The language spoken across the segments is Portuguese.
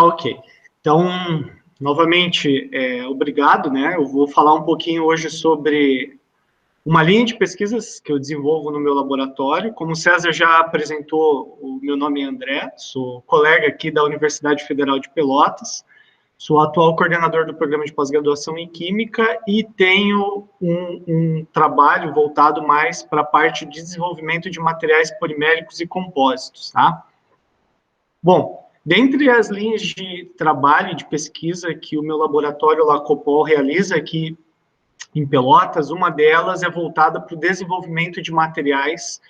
Ok. Então, novamente, obrigado, né? Eu vou falar um pouquinho hoje sobre uma linha de pesquisas que eu desenvolvo no meu laboratório. Como o César já apresentou, o meu nome é André, sou colega aqui da Universidade Federal de Pelotas, sou atual coordenador do programa de pós-graduação em Química e tenho um trabalho voltado mais para a parte de desenvolvimento de materiais poliméricos e compósitos, tá? Bom, dentre as linhas de trabalho e de pesquisa que o meu laboratório Lacopol realiza aqui em Pelotas, uma delas é voltada para o desenvolvimento de materiais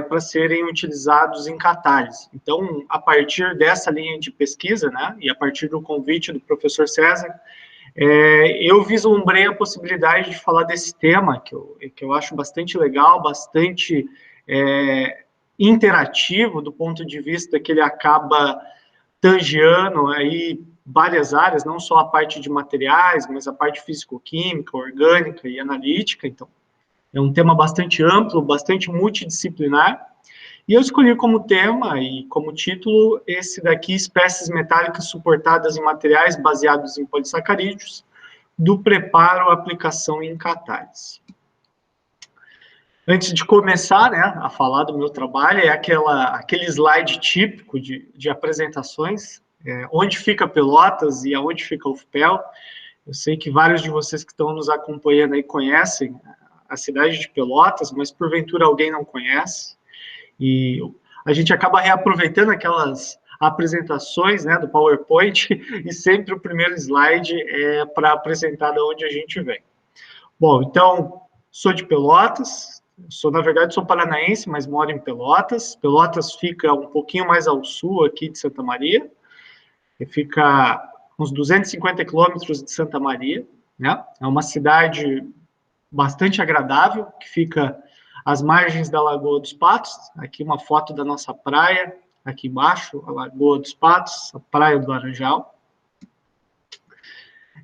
para serem utilizados em catálise. Então, a partir dessa linha de pesquisa, né, e a partir do convite do professor César, eu vislumbrei a possibilidade de falar desse tema, que eu acho bastante legal, bastante interativo, do ponto de vista que ele acaba tangeando aí várias áreas, não só a parte de materiais, mas a parte físico-química, orgânica e analítica. Então, é um tema bastante amplo, bastante multidisciplinar. E eu escolhi como tema e como título esse daqui, espécies metálicas suportadas em materiais baseados em polissacarídeos, do preparo à aplicação em catálise. Antes de começar, né, a falar do meu trabalho, é aquele slide típico de apresentações, onde fica Pelotas e aonde fica o UFPEL. Eu sei que vários de vocês que estão nos acompanhando aí conhecem a cidade de Pelotas, mas porventura alguém não conhece. E a gente acaba reaproveitando aquelas apresentações, né, do PowerPoint, e sempre o primeiro slide é para apresentar de onde a gente vem. Bom, então, sou de Pelotas, na verdade, sou paranaense, mas moro em Pelotas. Pelotas fica um pouquinho mais ao sul aqui de Santa Maria, que fica uns 250 quilômetros de Santa Maria, né? É uma cidade bastante agradável, que fica às margens da Lagoa dos Patos. Aqui uma foto da nossa praia, aqui embaixo, a Lagoa dos Patos, a Praia do Laranjal.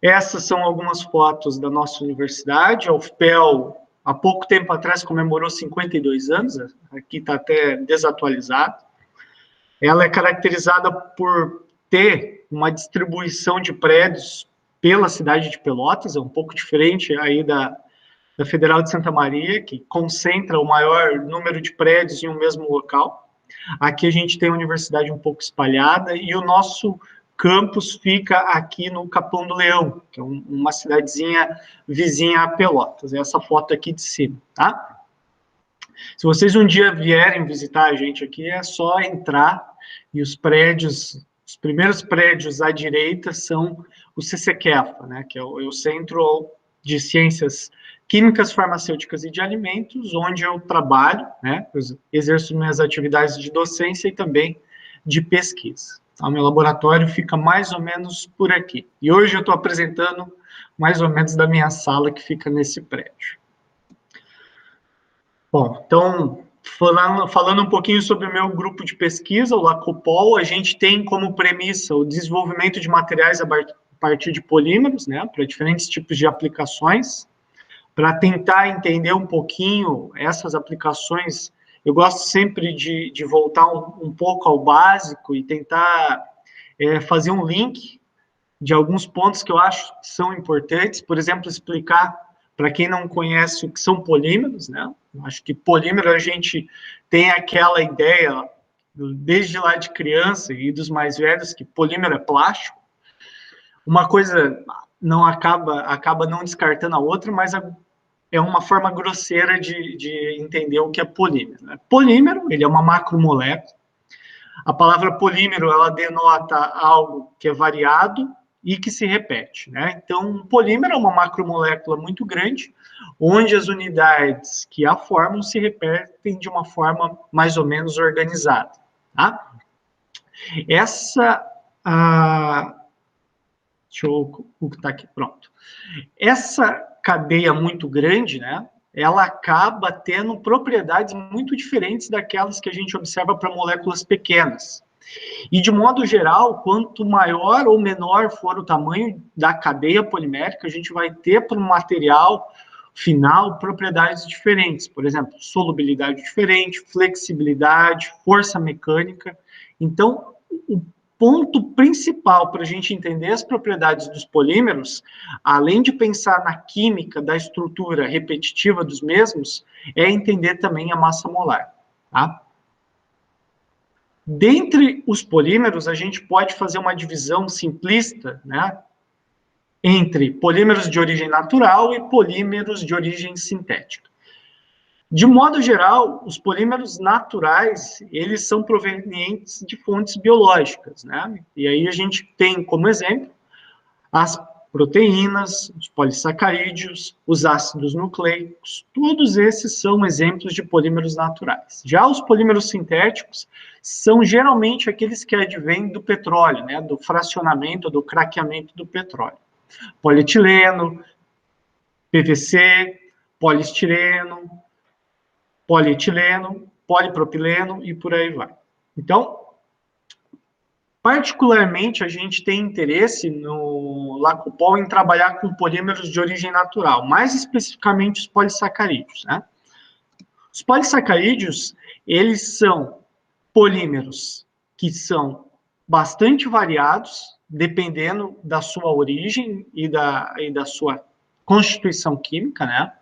Essas são algumas fotos da nossa universidade. A UFPEL, há pouco tempo atrás, comemorou 52 anos, aqui está até desatualizado. Ela é caracterizada por ter uma distribuição de prédios pela cidade de Pelotas, é um pouco diferente aí da Federal de Santa Maria, que concentra o maior número de prédios em um mesmo local. Aqui a gente tem a universidade um pouco espalhada e o nosso campus fica aqui no Capão do Leão, que é uma cidadezinha vizinha a Pelotas. Essa foto aqui de cima, tá? Se vocês um dia vierem visitar a gente aqui, é só entrar e os primeiros prédios à direita são o CCQEFA, né, que é o Centro de Ciências Químicas, Farmacêuticas e de Alimentos, onde eu trabalho, né, exerço minhas atividades de docência e também de pesquisa. Então, meu laboratório fica mais ou menos por aqui. E hoje eu estou apresentando mais ou menos da minha sala, que fica nesse prédio. Bom, então, falando um pouquinho sobre o meu grupo de pesquisa, o Lacopol, a gente tem como premissa o desenvolvimento de materiais a partir de polímeros, né, para diferentes tipos de aplicações. Para tentar entender um pouquinho essas aplicações, eu gosto sempre de voltar um pouco ao básico e tentar fazer um link de alguns pontos que eu acho que são importantes. Por exemplo, explicar para quem não conhece o que são polímeros, né? Eu acho que polímero a gente tem aquela ideia, desde lá de criança e dos mais velhos, que polímero é plástico. Uma coisa não acaba não descartando a outra, mas é uma forma grosseira de entender o que é polímero, né? Polímero, ele é uma macromolécula. A palavra polímero, ela denota algo que é variado e que se repete, né? Então, um polímero é uma macromolécula muito grande, onde as unidades que a formam se repetem de uma forma mais ou menos organizada, tá? Deixa eu ocultar aqui, pronto. Essa cadeia muito grande, né, ela acaba tendo propriedades muito diferentes daquelas que a gente observa para moléculas pequenas. E, de modo geral, quanto maior ou menor for o tamanho da cadeia polimérica, a gente vai ter para o material final propriedades diferentes. Por exemplo, solubilidade diferente, flexibilidade, força mecânica. Então, ponto principal para a gente entender as propriedades dos polímeros, além de pensar na química da estrutura repetitiva dos mesmos, é entender também a massa molar, tá? Dentre os polímeros, a gente pode fazer uma divisão simplista, né, entre polímeros de origem natural e polímeros de origem sintética. De modo geral, os polímeros naturais, eles são provenientes de fontes biológicas, né? E aí a gente tem como exemplo as proteínas, os polissacarídeos, os ácidos nucleicos, todos esses são exemplos de polímeros naturais. Já os polímeros sintéticos são geralmente aqueles que advêm do petróleo, né? Do fracionamento, do craqueamento do petróleo. Polietileno, PVC, poliestireno, polietileno, polipropileno e por aí vai. Então, particularmente, a gente tem interesse no Lacopol em trabalhar com polímeros de origem natural, mais especificamente os polissacarídeos, né? Os polissacarídeos, eles são polímeros que são bastante variados, dependendo da sua origem e da sua constituição química, né?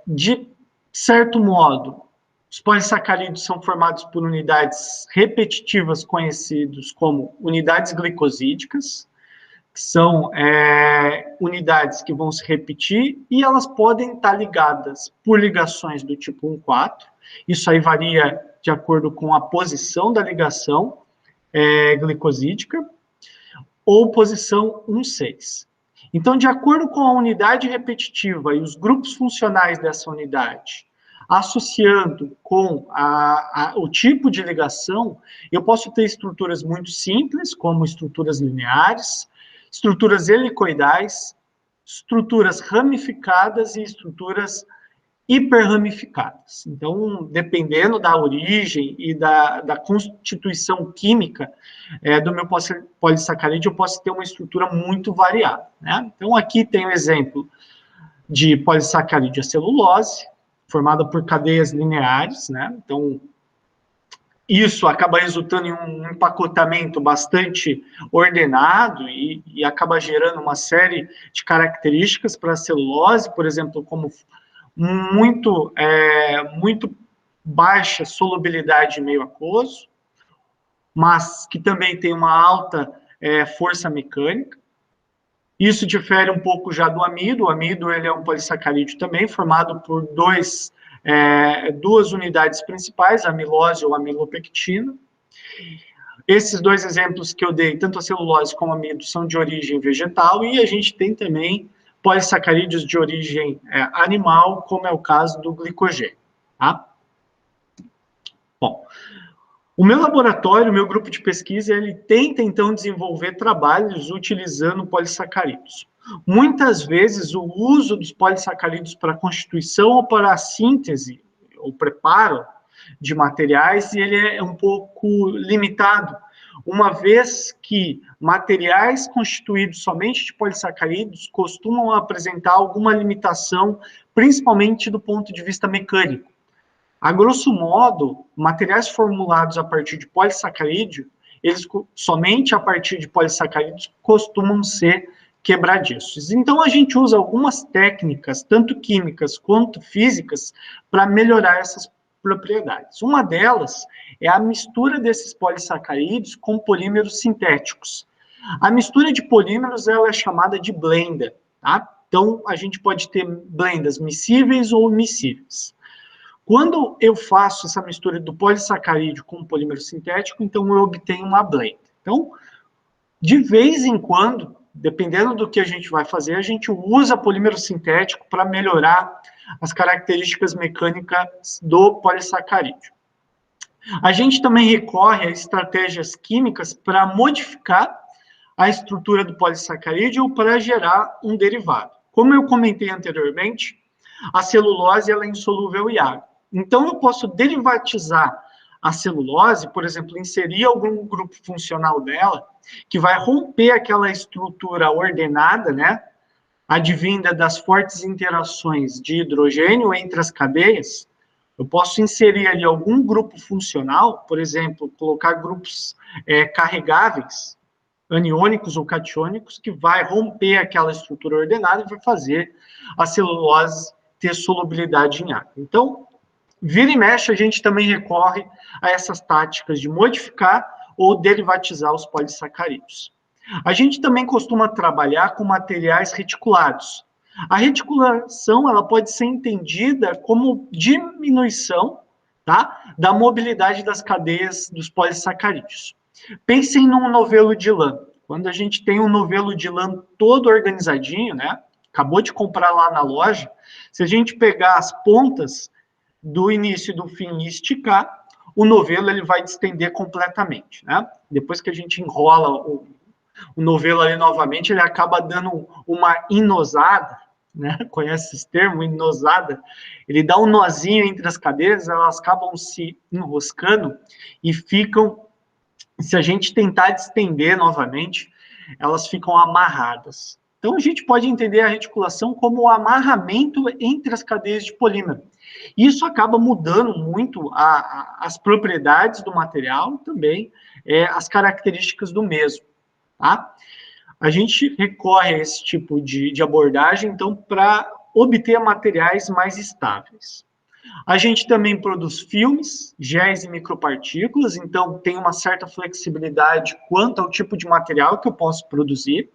De certo modo, os polissacarídeos são formados por unidades repetitivas conhecidas como unidades glicosídicas, que são unidades que vão se repetir e elas podem estar ligadas por ligações do tipo 1,4. Isso aí varia de acordo com a posição da ligação glicosídica ou posição 1,6. Então, de acordo com a unidade repetitiva e os grupos funcionais dessa unidade, associando com o tipo de ligação, eu posso ter estruturas muito simples, como estruturas lineares, estruturas helicoidais, estruturas ramificadas e estruturas hiperramificadas. Então, dependendo da origem e da constituição química do meu polissacarídeo, eu posso ter uma estrutura muito variada, né? Então, aqui tem o exemplo de polissacarídeo a celulose, formada por cadeias lineares, né? Então, isso acaba resultando em um empacotamento bastante ordenado e acaba gerando uma série de características para a celulose, por exemplo, como muito baixa solubilidade de meio aquoso, mas que também tem uma alta força mecânica. Isso difere um pouco já do amido. O amido ele é um polissacarídeo também, formado por duas unidades principais, a amilose ou amilopectina. Esses dois exemplos que eu dei, tanto a celulose como o amido, são de origem vegetal, e a gente tem também polissacarídeos de origem animal, como é o caso do glicogênio, tá? Bom, o meu laboratório, o meu grupo de pesquisa, ele tenta, então, desenvolver trabalhos utilizando polissacarídeos. Muitas vezes, o uso dos polissacarídeos para a constituição ou para a síntese, ou preparo de materiais, ele é um pouco limitado, uma vez que materiais constituídos somente de polissacarídeos costumam apresentar alguma limitação, principalmente do ponto de vista mecânico. A grosso modo, materiais formulados a partir de polissacarídeo, eles somente a partir de polissacarídeos costumam ser quebradiços. Então, a gente usa algumas técnicas, tanto químicas quanto físicas, para melhorar essas propriedades. Uma delas é a mistura desses polissacarídeos com polímeros sintéticos. A mistura de polímeros ela é chamada de blenda, tá? Então, a gente pode ter blendas miscíveis ou immiscíveis. Quando eu faço essa mistura do polissacarídeo com o polímero sintético, então eu obtenho uma blenda. Então, de vez em quando, dependendo do que a gente vai fazer, a gente usa polímero sintético para melhorar as características mecânicas do polissacarídeo. A gente também recorre a estratégias químicas para modificar a estrutura do polissacarídeo ou para gerar um derivado. Como eu comentei anteriormente, a celulose ela é insolúvel em água. Então, eu posso derivatizar a celulose, por exemplo, inserir algum grupo funcional dela, que vai romper aquela estrutura ordenada, né, advinda das fortes interações de hidrogênio entre as cadeias, Eu posso inserir ali algum grupo funcional, por exemplo, colocar grupos carregáveis, aniônicos ou catiônicos, que vai romper aquela estrutura ordenada e vai fazer a celulose ter solubilidade em água. Então, vira e mexe, a gente também recorre a essas táticas de modificar ou derivatizar os polissacarídeos. A gente também costuma trabalhar com materiais reticulados. A reticulação, ela pode ser entendida como diminuição, tá, da mobilidade das cadeias dos polissacarídeos. Pensem num novelo de lã. Quando a gente tem um novelo de lã todo organizadinho, né, acabou de comprar lá na loja, se a gente pegar as pontas do início e do fim e esticar, o novelo ele vai distender completamente, né? Depois que a gente enrola o novelo ali novamente, ele acaba dando uma inosada, né? Conhece esse termo, inosada? Ele dá um nozinho entre as cadeiras, elas acabam se enroscando e ficam, se a gente tentar distender novamente, elas ficam amarradas. Então, a gente pode entender a reticulação como o amarramento entre as cadeias de polímero. Isso acaba mudando muito as propriedades do material, também as características do mesmo. Tá? A gente recorre a esse tipo de abordagem, então, para obter materiais mais estáveis. A gente também produz filmes, géis e micropartículas, então tem uma certa flexibilidade quanto ao tipo de material que eu posso produzir.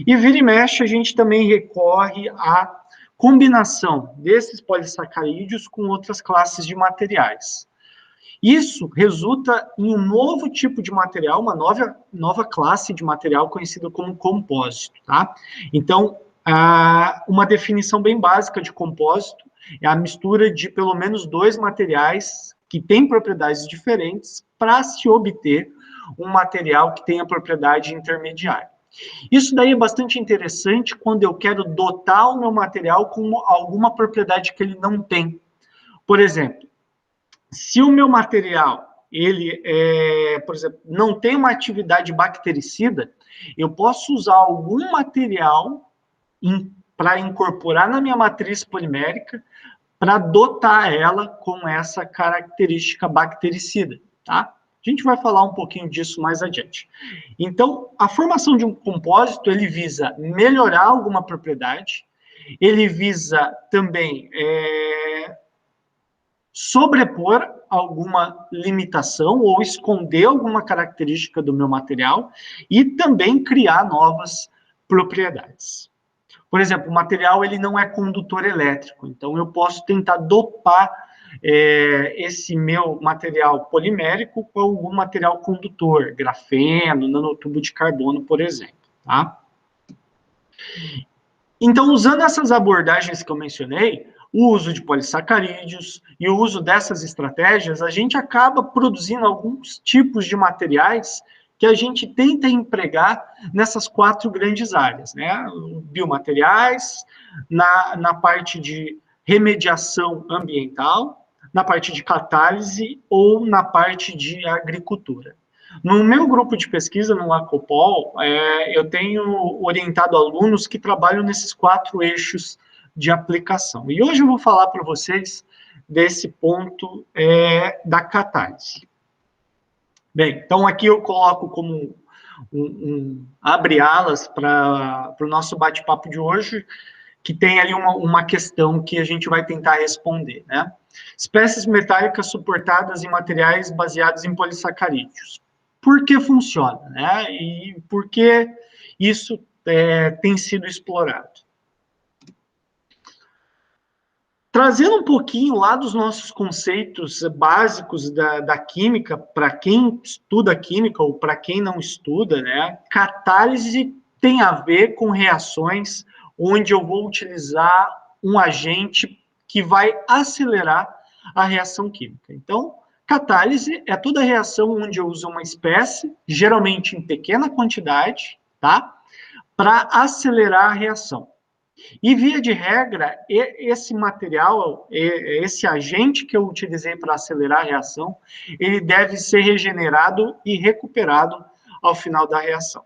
E vira e mexe, a gente também recorre à combinação desses polissacarídeos com outras classes de materiais. Isso resulta em um novo tipo de material, uma nova classe de material conhecida como compósito, tá? Então, uma definição bem básica de compósito é a mistura de pelo menos dois materiais que têm propriedades diferentes para se obter um material que tenha propriedade intermediária. Isso daí é bastante interessante quando eu quero dotar o meu material com alguma propriedade que ele não tem. Por exemplo, se o meu material, por exemplo, não tem uma atividade bactericida, eu posso usar algum material para incorporar na minha matriz polimérica para dotar ela com essa característica bactericida, tá? A gente vai falar um pouquinho disso mais adiante. Então, a formação de um compósito, ele visa melhorar alguma propriedade, ele visa também sobrepor alguma limitação ou esconder alguma característica do meu material e também criar novas propriedades. Por exemplo, o material ele não é condutor elétrico, então eu posso tentar dopar esse meu material polimérico com algum material condutor, grafeno, nanotubo de carbono, por exemplo. Tá? Então, usando essas abordagens que eu mencionei, o uso de polissacarídeos e o uso dessas estratégias, a gente acaba produzindo alguns tipos de materiais que a gente tenta empregar nessas 4 grandes áreas, né? Biomateriais, na parte de remediação ambiental, na parte de catálise ou na parte de agricultura. No meu grupo de pesquisa, no Lacopol, eu tenho orientado alunos que trabalham nesses 4 eixos de aplicação. E hoje eu vou falar para vocês desse ponto da catálise. Bem, então aqui eu coloco como abre alas para o nosso bate-papo de hoje, que tem ali uma questão que a gente vai tentar responder, né? Espécies metálicas suportadas em materiais baseados em polissacarídeos. Por que funciona, né? E por que isso tem sido explorado? Trazendo um pouquinho lá dos nossos conceitos básicos da química, para quem estuda química ou para quem não estuda, né? Catálise tem a ver com reações onde eu vou utilizar um agente que vai acelerar a reação química. Então, catálise é toda reação onde eu uso uma espécie, geralmente em pequena quantidade, tá? Para acelerar a reação. E, via de regra, esse material, esse agente que eu utilizei para acelerar a reação, ele deve ser regenerado e recuperado ao final da reação.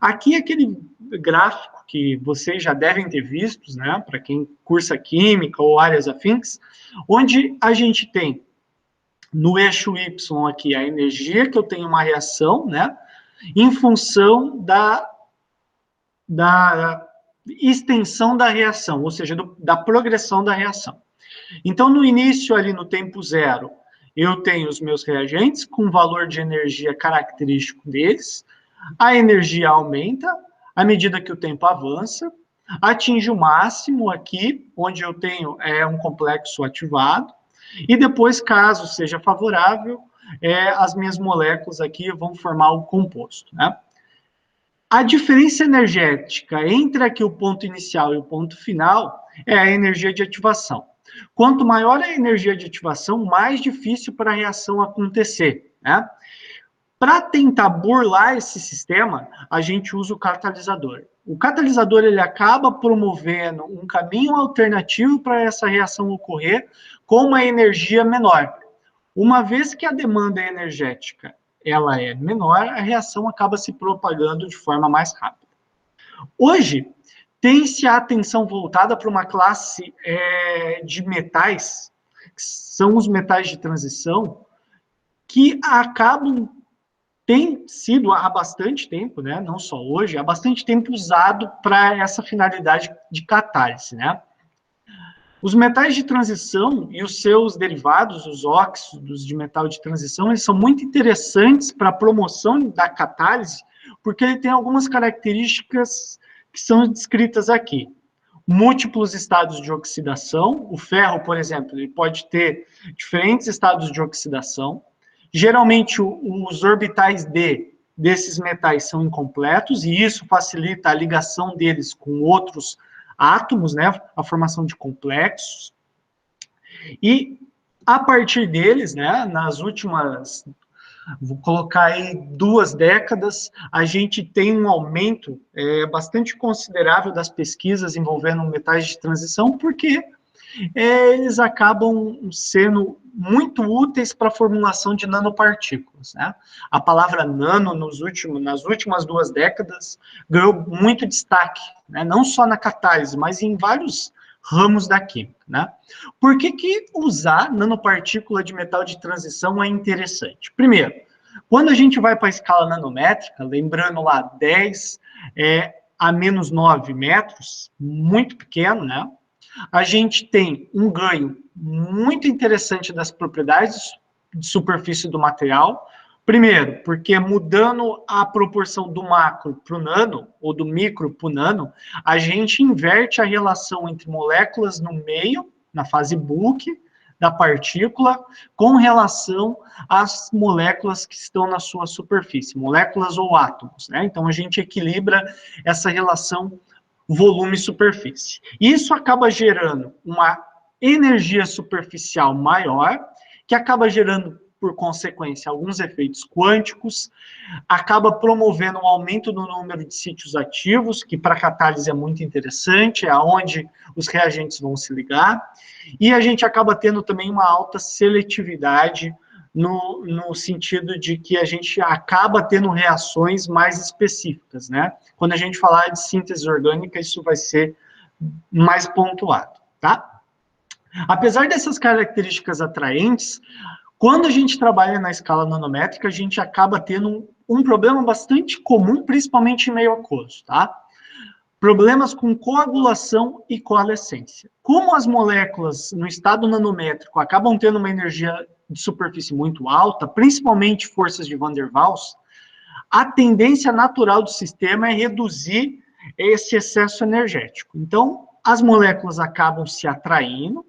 Aqui é aquele gráfico que vocês já devem ter visto, né, para quem cursa química ou áreas afins, onde a gente tem no eixo Y aqui a energia que eu tenho uma reação, né, em função da extensão da reação, ou seja, da progressão da reação. Então, no início, ali no tempo zero, eu tenho os meus reagentes com valor de energia característico deles, a energia aumenta à medida que o tempo avança, atinge o máximo aqui, onde eu tenho um complexo ativado, e depois, caso seja favorável, as minhas moléculas aqui vão formar o composto, né? A diferença energética entre aqui o ponto inicial e o ponto final é a energia de ativação. Quanto maior a energia de ativação, mais difícil para a reação acontecer, né? Para tentar burlar esse sistema, a gente usa o catalisador. O catalisador ele acaba promovendo um caminho alternativo para essa reação ocorrer com uma energia menor. Uma vez que a demanda energética ela é menor, a reação acaba se propagando de forma mais rápida. Hoje, tem-se a atenção voltada para uma classe de metais, que são os metais de transição, que acabam, tem sido há bastante tempo, né, não só hoje, há bastante tempo usado para essa finalidade de catálise, né? Os metais de transição e os seus derivados, os óxidos de metal de transição, eles são muito interessantes para a promoção da catálise, porque ele tem algumas características que são descritas aqui. Múltiplos estados de oxidação, o ferro, por exemplo, ele pode ter diferentes estados de oxidação. Geralmente, os orbitais desses metais são incompletos, e isso facilita a ligação deles com outros átomos, né, a formação de complexos, e a partir deles, né, nas últimas, vou colocar aí 2 décadas, a gente tem um aumento bastante considerável das pesquisas envolvendo metais de transição, porque eles acabam sendo muito úteis para a formulação de nanopartículas, né? A palavra nano, nas últimas 2 décadas, ganhou muito destaque, né? Não só na catálise, mas em vários ramos da química, né? Por que usar nanopartícula de metal de transição é interessante? Primeiro, quando a gente vai para a escala nanométrica, lembrando lá 10 a menos 9 metros, muito pequeno, né? A gente tem um ganho muito interessante das propriedades de superfície do material. Primeiro, porque mudando a proporção do macro para o nano, ou do micro para o nano, a gente inverte a relação entre moléculas no meio, na fase bulk da partícula, com relação às moléculas que estão na sua superfície, moléculas ou átomos, né? Então, a gente equilibra essa relação volume e superfície. Isso acaba gerando uma energia superficial maior, que acaba gerando, por consequência, alguns efeitos quânticos, acaba promovendo um aumento no número de sítios ativos, que para catálise é muito interessante, é onde os reagentes vão se ligar, e a gente acaba tendo também uma alta seletividade no sentido de que a gente acaba tendo reações mais específicas, né? Quando a gente falar de síntese orgânica, isso vai ser mais pontuado, tá? Apesar dessas características atraentes, quando a gente trabalha na escala nanométrica, a gente acaba tendo um problema bastante comum, principalmente em meio aquoso, tá? Problemas com coagulação e coalescência. Como as moléculas no estado nanométrico acabam tendo uma energia de superfície muito alta, principalmente forças de Van der Waals, a tendência natural do sistema é reduzir esse excesso energético. Então, as moléculas acabam se atraindo,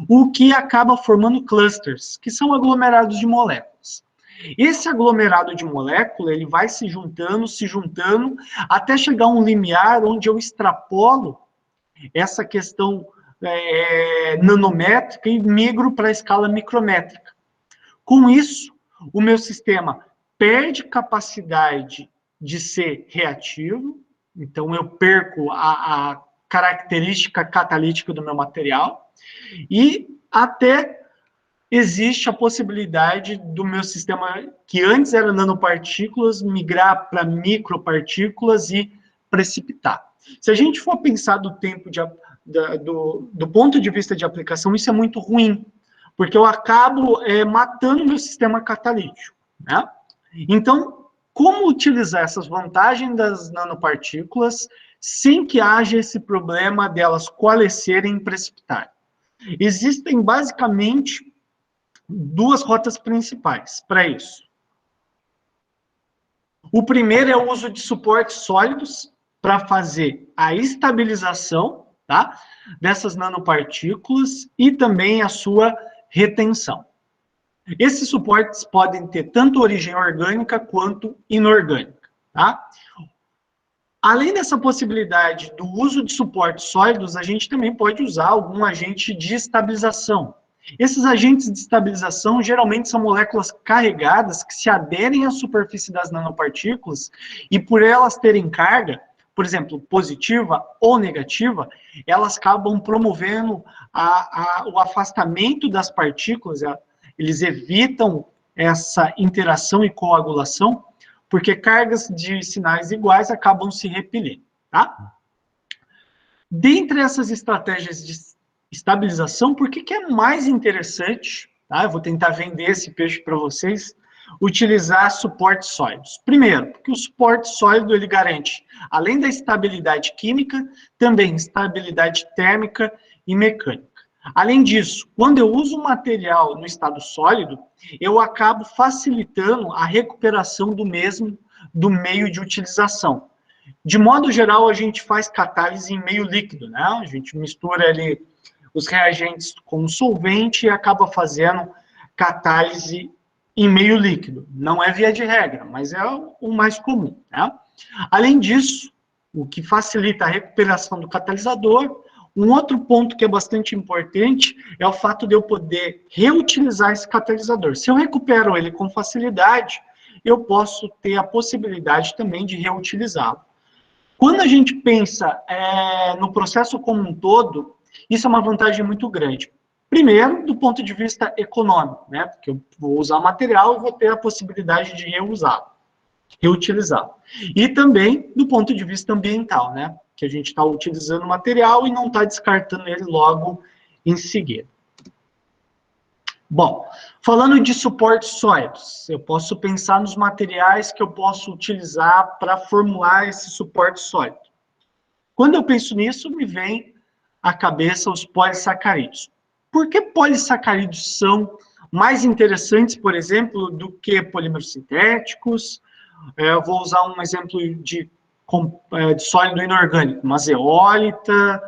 o que acaba formando clusters, que são aglomerados de moléculas. Esse aglomerado de molécula, ele vai se juntando, até chegar a um limiar onde eu extrapolo essa questão nanométrica e migro para a escala micrométrica. Com isso, o meu sistema perde capacidade de ser reativo, então eu perco a característica catalítica do meu material, e até existe a possibilidade do meu sistema, que antes era nanopartículas, migrar para micropartículas e precipitar. Se a gente for pensar do tempo do ponto de vista de aplicação, isso é muito ruim, porque eu acabo matando meu sistema catalítico, né? Então, como utilizar essas vantagens das nanopartículas sem que haja esse problema delas coalescerem e precipitarem? Existem basicamente duas rotas principais para isso. O primeiro é o uso de suportes sólidos para fazer a estabilização, tá, dessas nanopartículas e também a sua retenção. Esses suportes podem ter tanto origem orgânica quanto inorgânica, tá? Além dessa possibilidade do uso de suportes sólidos, a gente também pode usar algum agente de estabilização. Esses agentes de estabilização geralmente são moléculas carregadas que se aderem à superfície das nanopartículas e por elas terem carga, por exemplo, positiva ou negativa, elas acabam promovendo o afastamento das partículas, eles evitam essa interação e coagulação, porque cargas de sinais iguais acabam se repelindo, tá? Dentre essas estratégias de estabilização, por que é mais interessante, tá? Eu vou tentar vender esse peixe para vocês, utilizar suportes sólidos. Primeiro, porque o suporte sólido, ele garante, além da estabilidade química, também estabilidade térmica e mecânica. Além disso, quando eu uso um material no estado sólido, eu acabo facilitando a recuperação do mesmo do meio de utilização. De modo geral, a gente faz catálise em meio líquido, né? A gente mistura ali os reagentes com solvente e acaba fazendo catálise em meio líquido. Não é via de regra, mas é o mais comum, né? Além disso, o que facilita a recuperação do catalisador. Um outro ponto que é bastante importante é o fato de eu poder reutilizar esse catalisador. Se eu recupero ele com facilidade, eu posso ter a possibilidade também de reutilizá-lo. Quando a gente pensa no processo como um todo, isso é uma vantagem muito grande. Primeiro, do ponto de vista econômico, né? Porque eu vou usar material e vou ter a possibilidade de reusá-lo, reutilizá-lo. E também do ponto de vista ambiental, né? Que a gente está utilizando o material e não está descartando ele logo em seguida. Bom, falando de suportes sólidos, eu posso pensar nos materiais que eu posso utilizar para formular esse suporte sólido. Quando eu penso nisso, me vem à cabeça os polissacarídeos. Por que polissacarídeos são mais interessantes, por exemplo, do que polímeros sintéticos? Eu vou usar um exemplo de sólido inorgânico, uma zeólita,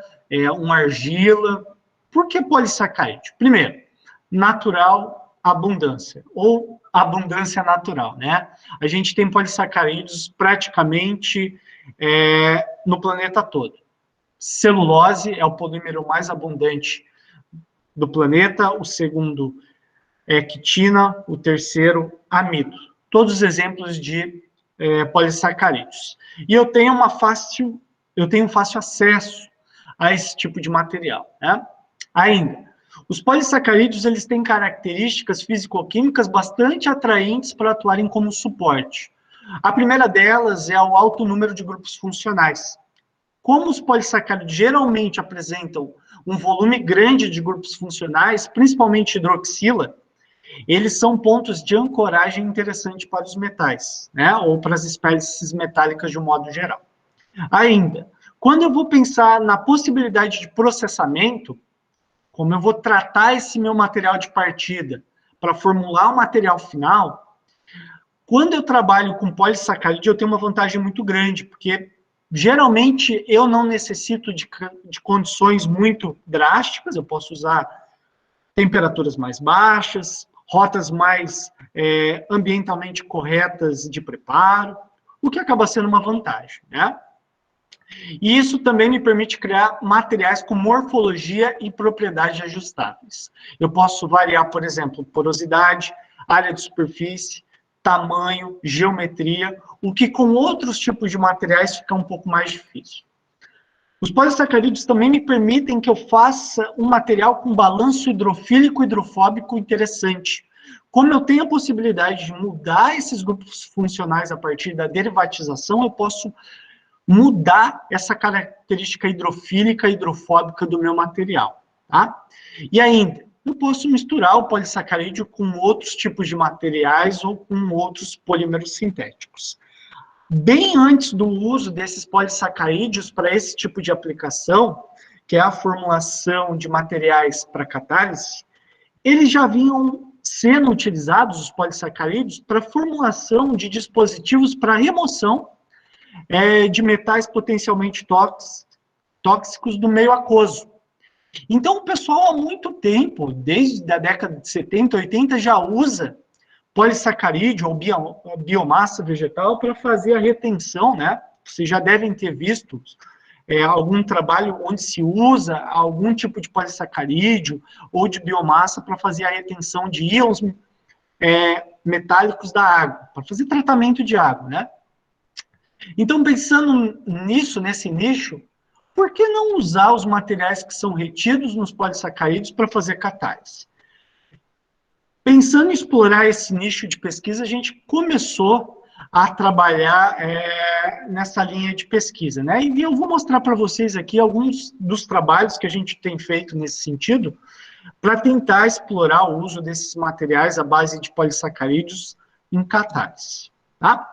uma argila. Por que polissacarídeo? Primeiro, natural abundância, ou abundância natural, né? A gente tem polissacarídeos praticamente no planeta todo. Celulose é o polímero mais abundante do planeta, o segundo é quitina, o terceiro, amido. Todos os exemplos de polissacarídeos. E eu tenho fácil acesso a esse tipo de material, né? Ainda, os polissacarídeos, eles têm características físico-químicas bastante atraentes para atuarem como suporte. A primeira delas é o alto número de grupos funcionais. Como os polissacarídeos geralmente apresentam um volume grande de grupos funcionais, principalmente hidroxila, eles são pontos de ancoragem interessante para os metais, né? Ou para as espécies metálicas de um modo geral. Ainda, quando eu vou pensar na possibilidade de processamento, como eu vou tratar esse meu material de partida para formular o material final, quando eu trabalho com polissacarídeo, eu tenho uma vantagem muito grande, porque geralmente eu não necessito de condições muito drásticas, eu posso usar temperaturas mais baixas, rotas mais ambientalmente corretas de preparo, o que acaba sendo uma vantagem, né? E isso também me permite criar materiais com morfologia e propriedades ajustáveis. Eu posso variar, por exemplo, porosidade, área de superfície, tamanho, geometria, o que com outros tipos de materiais fica um pouco mais difícil. Os polissacarídeos também me permitem que eu faça um material com balanço hidrofílico e hidrofóbico interessante. Como eu tenho a possibilidade de mudar esses grupos funcionais a partir da derivatização, eu posso mudar essa característica hidrofílica e hidrofóbica do meu material, tá? E ainda, eu posso misturar o polissacarídeo com outros tipos de materiais ou com outros polímeros sintéticos. Bem antes do uso desses polissacarídeos para esse tipo de aplicação, que é a formulação de materiais para catálise, eles já vinham sendo utilizados, os polissacarídeos, para formulação de dispositivos para remoção de metais potencialmente tóxicos do meio aquoso. Então, o pessoal há muito tempo, desde a década de 70, 80, já usa polissacarídeo ou biomassa vegetal para fazer a retenção, né? Vocês já devem ter visto algum trabalho onde se usa algum tipo de polissacarídeo ou de biomassa para fazer a retenção de íons metálicos da água, para fazer tratamento de água, né? Então, pensando nisso, nesse nicho, por que não usar os materiais que são retidos nos polissacarídeos para fazer catálise? Pensando em explorar esse nicho de pesquisa, a gente começou a trabalhar nessa linha de pesquisa, né? E eu vou mostrar para vocês aqui alguns dos trabalhos que a gente tem feito nesse sentido, para tentar explorar o uso desses materiais à base de polissacarídeos em catálise, tá?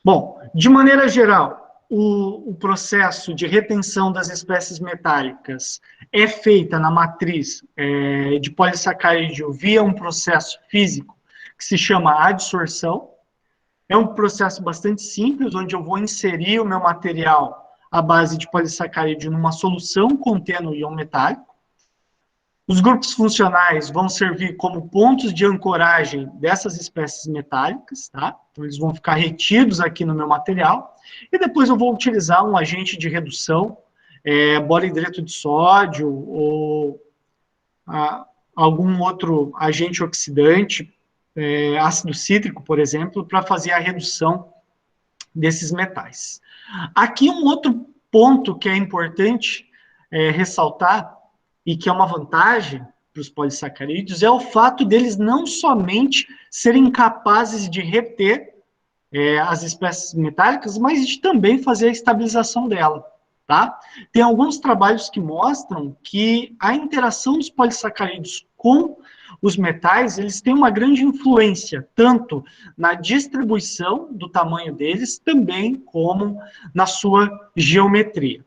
Bom, de maneira geral, o processo de retenção das espécies metálicas é feita na matriz de polissacarídeo via um processo físico que se chama adsorção. É um processo bastante simples, onde eu vou inserir o meu material à base de polissacarídeo numa solução contendo íon metálico. Os grupos funcionais vão servir como pontos de ancoragem dessas espécies metálicas, tá? Então, eles vão ficar retidos aqui no meu material. E depois eu vou utilizar um agente de redução, borohidreto de sódio ou algum outro agente oxidante, ácido cítrico, por exemplo, para fazer a redução desses metais. Aqui um outro ponto que é importante ressaltar, e que é uma vantagem para os polissacarídeos, é o fato deles não somente serem capazes de reter as espécies metálicas, mas de também fazer a estabilização dela, tá? Tem alguns trabalhos que mostram que a interação dos polissacarídeos com os metais, eles têm uma grande influência, tanto na distribuição do tamanho deles, também como na sua geometria.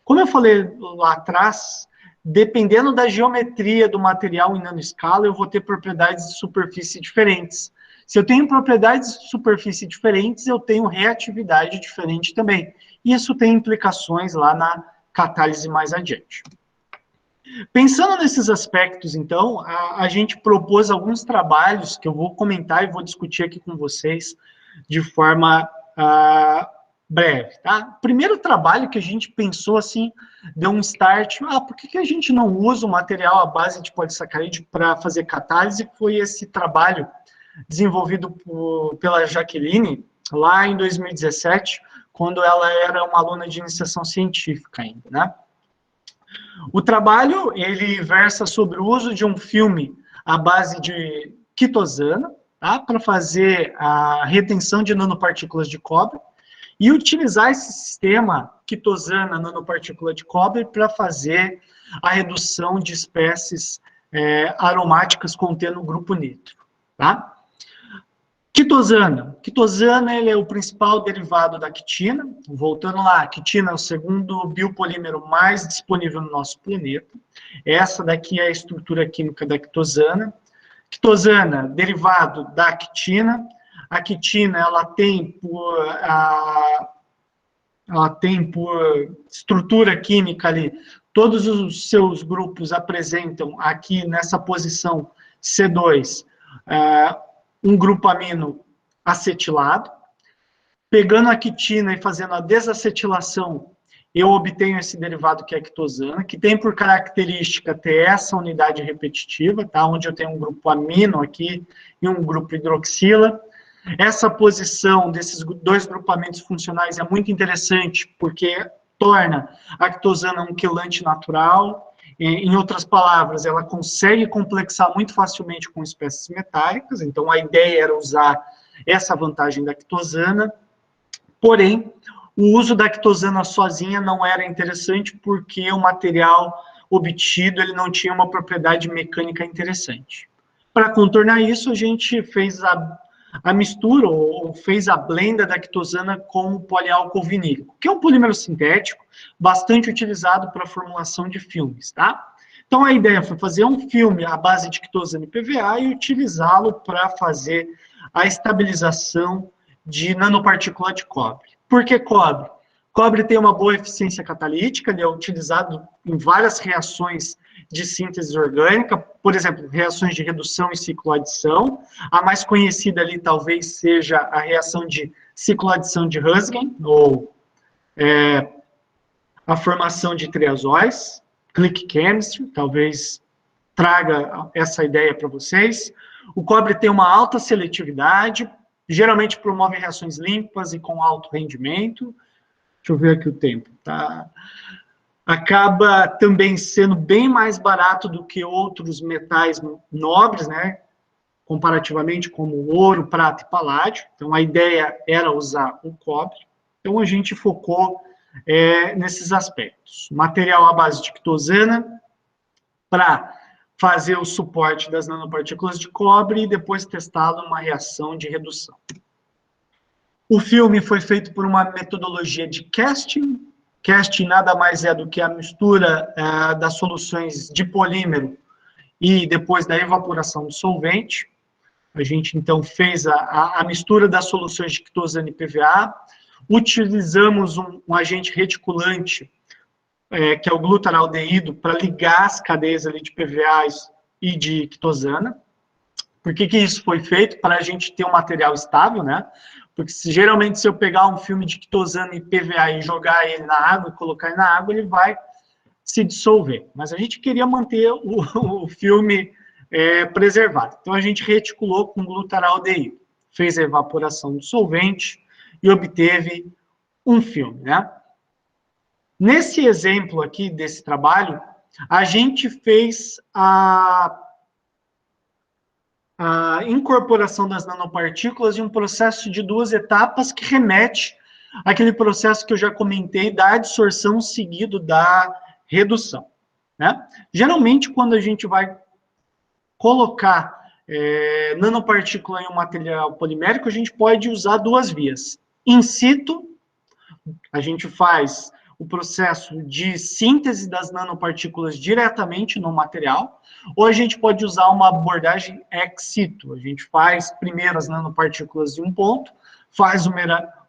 Como eu falei lá atrás, dependendo da geometria do material em nanoescala, eu vou ter propriedades de superfície diferentes. Se eu tenho propriedades de superfície diferentes, eu tenho reatividade diferente também. Isso tem implicações lá na catálise mais adiante. Pensando nesses aspectos, então, a gente propôs alguns trabalhos que eu vou comentar e vou discutir aqui com vocês de forma breve, tá? O primeiro trabalho que a gente pensou, assim, deu um start, por que a gente não usa o material à base de polissacarídeo para fazer catálise? Foi esse trabalho desenvolvido pela Jaqueline, lá em 2017, quando ela era uma aluna de iniciação científica ainda, né? O trabalho, ele versa sobre o uso de um filme à base de quitosana, tá? Para fazer a retenção de nanopartículas de cobre, e utilizar esse sistema quitosana nanopartícula de cobre para fazer a redução de espécies aromáticas contendo o grupo nitro, tá? Quitosana. Quitosana, ele é o principal derivado da quitina. Voltando lá, a quitina é o segundo biopolímero mais disponível no nosso planeta. Essa daqui é a estrutura química da quitosana. Quitosana, derivado da quitina. A quitina, ela tem por estrutura química ali, todos os seus grupos apresentam aqui nessa posição C2, um grupo amino acetilado. Pegando a quitina e fazendo a desacetilação, eu obtenho esse derivado que é a quitosana, que tem por característica ter essa unidade repetitiva, tá? Onde eu tenho um grupo amino aqui e um grupo hidroxila. Essa posição desses dois grupamentos funcionais é muito interessante, porque torna a quitosana um quelante natural. Em outras palavras, ela consegue complexar muito facilmente com espécies metálicas, então a ideia era usar essa vantagem da quitosana, porém, o uso da quitosana sozinha não era interessante porque o material obtido ele não tinha uma propriedade mecânica interessante. Para contornar isso, a gente fez a mistura, ou fez a blenda da quitosana com o poliálcool vinílico, que é um polímero sintético bastante utilizado para a formulação de filmes, tá? Então, a ideia foi fazer um filme à base de quitosana e PVA e utilizá-lo para fazer a estabilização de nanopartícula de cobre. Por que cobre? Cobre tem uma boa eficiência catalítica, ele é utilizado em várias reações de síntese orgânica, por exemplo, reações de redução e cicloadição. A mais conhecida ali talvez seja a reação de cicloadição de Husgen, ou a formação de triazóis, click chemistry, talvez traga essa ideia para vocês. O cobre tem uma alta seletividade, geralmente promove reações limpas e com alto rendimento. Deixa eu ver aqui o tempo, tá? Acaba também sendo bem mais barato do que outros metais nobres, né? Comparativamente, como ouro, prata e paládio. Então, a ideia era usar o cobre. Então, a gente focou nesses aspectos. Material à base de quitosana para fazer o suporte das nanopartículas de cobre e depois testá-lo numa reação de redução. O filme foi feito por uma metodologia de casting. Casting nada mais é do que a mistura das soluções de polímero e depois da evaporação do solvente. A gente, então, fez a mistura das soluções de quitosana e PVA. Utilizamos um agente reticulante, que é o glutaraldeído, para ligar as cadeias ali de PVA e de quitosana. Por que isso foi feito? Para a gente ter um material estável, né? Porque geralmente se eu pegar um filme de quitosana e PVA e jogar ele na água e colocar ele na água, ele vai se dissolver. Mas a gente queria manter o filme preservado. Então a gente reticulou com glutaraldeído, fez a evaporação do solvente e obteve um filme, né? Nesse exemplo aqui desse trabalho, a gente fez a incorporação das nanopartículas em um processo de 2 etapas que remete àquele processo que eu já comentei da adsorção seguido da redução, né? Geralmente, quando a gente vai colocar nanopartícula em um material polimérico, a gente pode usar 2 vias. In situ, a gente faz o processo de síntese das nanopartículas diretamente no material, ou a gente pode usar uma abordagem ex situ. A gente faz primeiro as nanopartículas em um ponto, faz o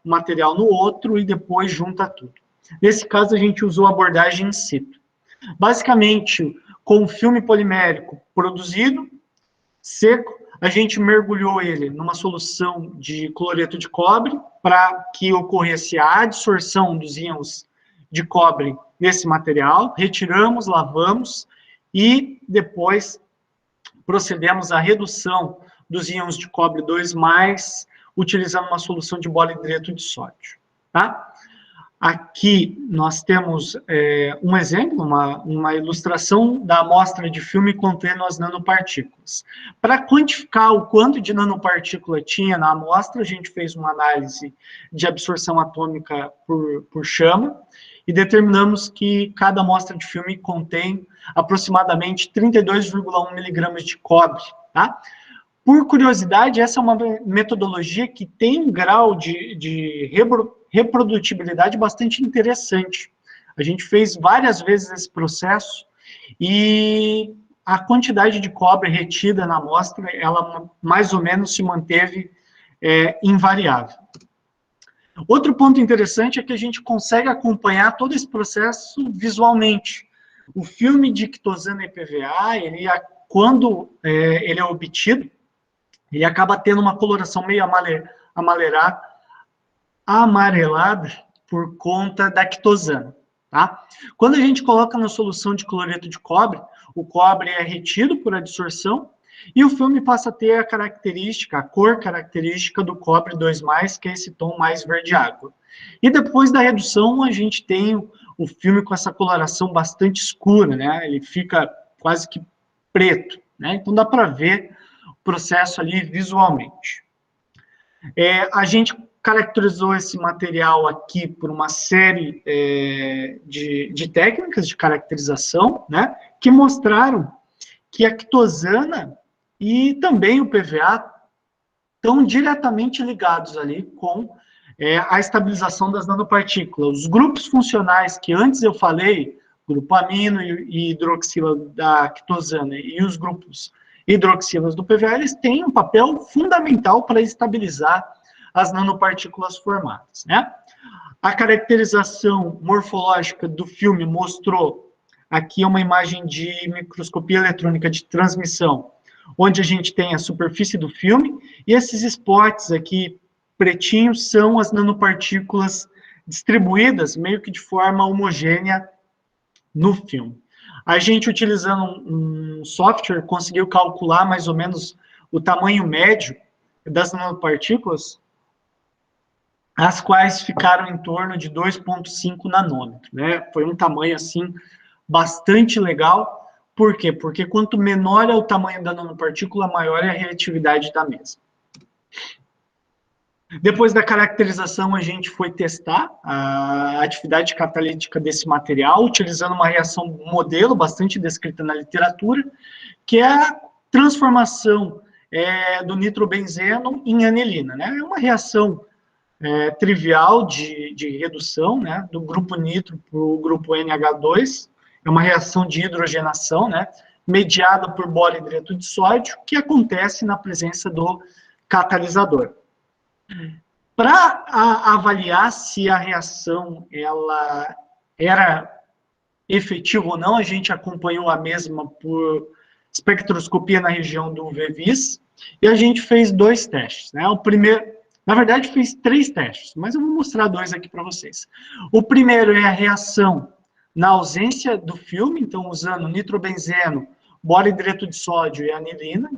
material no outro e depois junta tudo. Nesse caso, a gente usou a abordagem in situ. Basicamente, com o filme polimérico produzido, seco, a gente mergulhou ele numa solução de cloreto de cobre para que ocorresse a adsorção dos íons de cobre nesse material, retiramos, lavamos e depois procedemos à redução dos íons de cobre 2+, utilizando uma solução de bolidreto de sódio, tá? Aqui nós temos um exemplo, uma ilustração da amostra de filme contendo as nanopartículas. Para quantificar o quanto de nanopartícula tinha na amostra, a gente fez uma análise de absorção atômica por chama e determinamos que cada amostra de filme contém aproximadamente 32,1 miligramas de cobre, tá? Por curiosidade, essa é uma metodologia que tem um grau de reprodutibilidade bastante interessante. A gente fez várias vezes esse processo e a quantidade de cobre retida na amostra, ela mais ou menos se manteve invariável. Outro ponto interessante é que a gente consegue acompanhar todo esse processo visualmente. O filme de quitosana e PVA, quando ele é obtido, ele acaba tendo uma coloração meio amarelada por conta da quitosana, tá? Quando a gente coloca na solução de cloreto de cobre, o cobre é retido por adsorção e o filme passa a ter a cor característica do cobre 2+, que é esse tom mais verde água. E depois da redução, a gente tem o filme com essa coloração bastante escura, né? Ele fica quase que preto, né? Então dá para ver o processo ali visualmente. A gente caracterizou esse material aqui por uma série de técnicas de caracterização, né? Que mostraram que a quitosana e também o PVA estão diretamente ligados ali com a estabilização das nanopartículas. Os grupos funcionais que antes eu falei, grupo amino e hidroxila da quitosana e os grupos hidroxilas do PVA, eles têm um papel fundamental para estabilizar as nanopartículas formadas, né? A caracterização morfológica do filme mostrou aqui uma imagem de microscopia eletrônica de transmissão, onde a gente tem a superfície do filme, e esses spots aqui pretinhos são as nanopartículas distribuídas meio que de forma homogênea no filme. A gente, utilizando um software, conseguiu calcular mais ou menos o tamanho médio das nanopartículas, as quais ficaram em torno de 2,5 nanômetros, né? Foi um tamanho, assim, bastante legal. Por quê? Porque quanto menor é o tamanho da nanopartícula, maior é a reatividade da mesma. Depois da caracterização, a gente foi testar a atividade catalítica desse material, utilizando uma reação modelo bastante descrita na literatura, que é a transformação do nitrobenzeno em anilina, né? É uma reação trivial de redução, né, do grupo nitro para o grupo NH2, é uma reação de hidrogenação, né, mediada por boro-hidreto de sódio, que acontece na presença do catalisador. Para avaliar se a reação ela era efetiva ou não, a gente acompanhou a mesma por espectroscopia na região do UV-Vis, e a gente fez 2 testes, né? O primeiro, na verdade, fez 3 testes, mas eu vou mostrar 2 aqui para vocês. O primeiro é a reação na ausência do filme, então usando nitrobenzeno, boro-hidreto de sódio e anilina.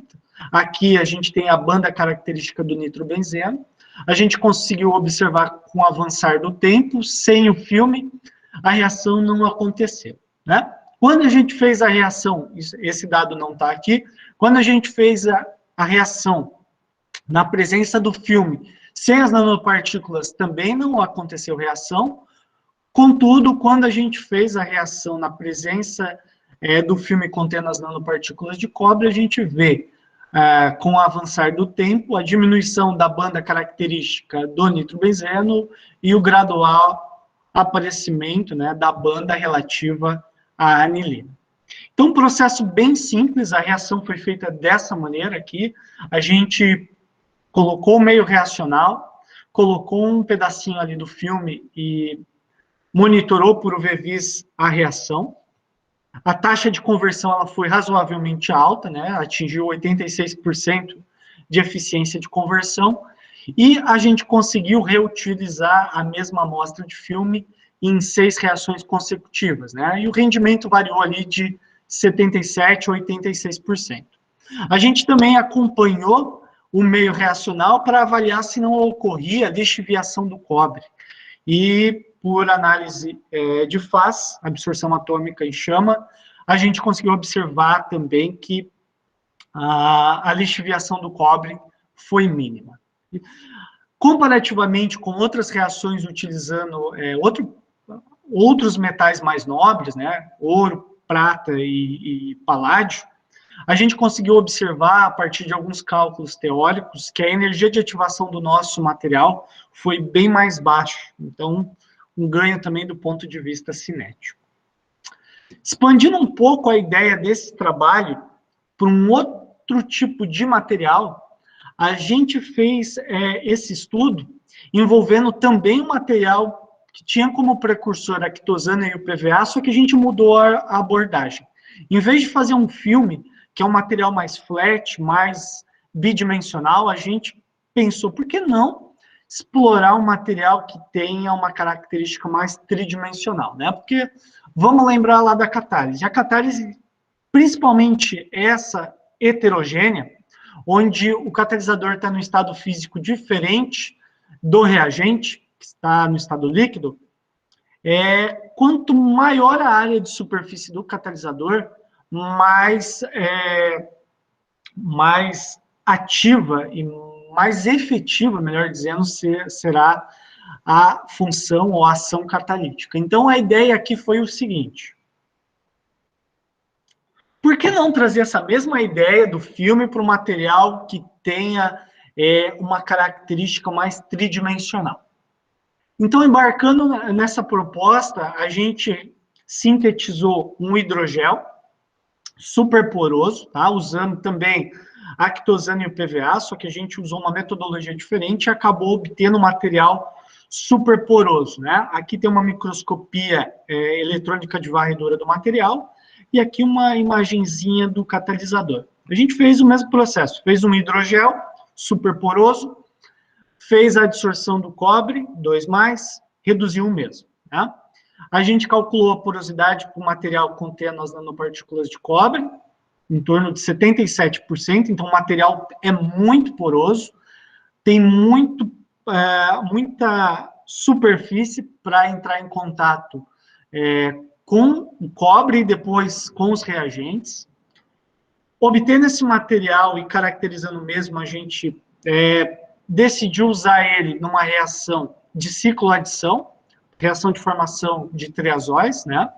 Aqui a gente tem a banda característica do nitrobenzeno. A gente conseguiu observar com o avançar do tempo, sem o filme, a reação não aconteceu, né? Quando a gente fez a reação, esse dado não está aqui, quando a gente fez a reação na presença do filme, sem as nanopartículas, também não aconteceu reação. Contudo, quando a gente fez a reação na presença do filme contendo as nanopartículas de cobre, a gente vê, com o avançar do tempo, a diminuição da banda característica do nitrobenzeno e o gradual aparecimento, né, da banda relativa à anilina. Então, um processo bem simples, a reação foi feita dessa maneira aqui, a gente colocou o meio reacional, colocou um pedacinho ali do filme e monitorou por UV-Vis a reação. A taxa de conversão ela foi razoavelmente alta, né? Atingiu 86% de eficiência de conversão, e a gente conseguiu reutilizar a mesma amostra de filme em 6 reações consecutivas, né? E o rendimento variou ali de 77% a 86%. A gente também acompanhou o meio reacional para avaliar se não ocorria lixiviação do cobre. E por análise de faz, absorção atômica em chama, a gente conseguiu observar também que a lixiviação do cobre foi mínima. Comparativamente com outras reações utilizando outros metais mais nobres, né, ouro, prata e paládio, a gente conseguiu observar, a partir de alguns cálculos teóricos, que a energia de ativação do nosso material foi bem mais baixa. Então, um ganho também do ponto de vista cinético. Expandindo um pouco a ideia desse trabalho para um outro tipo de material, a gente fez esse estudo envolvendo também um material que tinha como precursor a quitosana e o PVA, só que a gente mudou a abordagem. Em vez de fazer um filme, que é um material mais flat, mais bidimensional, a gente pensou, por que não explorar um material que tenha uma característica mais tridimensional, né? Porque, vamos lembrar lá da catálise. A catálise, principalmente essa heterogênea, onde o catalisador está no estado físico diferente do reagente, que está no estado líquido, Quanto maior a área de superfície do catalisador, mais ativa e mais efetiva, melhor dizendo, será a função ou a ação catalítica. Então, a ideia aqui foi o seguinte: por que não trazer essa mesma ideia do filme para um material que tenha uma característica mais tridimensional? Então, embarcando nessa proposta, a gente sintetizou um hidrogel super poroso, tá? Usando também a quitosana e o PVA, só que a gente usou uma metodologia diferente e acabou obtendo um material super poroso, né? Aqui tem uma microscopia eletrônica de varredura do material e aqui uma imagenzinha do catalisador. A gente fez o mesmo processo, fez um hidrogel super poroso, fez a adsorção do cobre, 2+, reduziu o mesmo, né? A gente calculou a porosidade para o material contendo as nanopartículas de cobre, em torno de 77%, então o material é muito poroso, tem muita superfície para entrar em contato com o cobre e depois com os reagentes. Obtendo esse material e caracterizando mesmo, a gente decidiu usar ele numa reação de cicloadição, reação de formação de triazóis, né?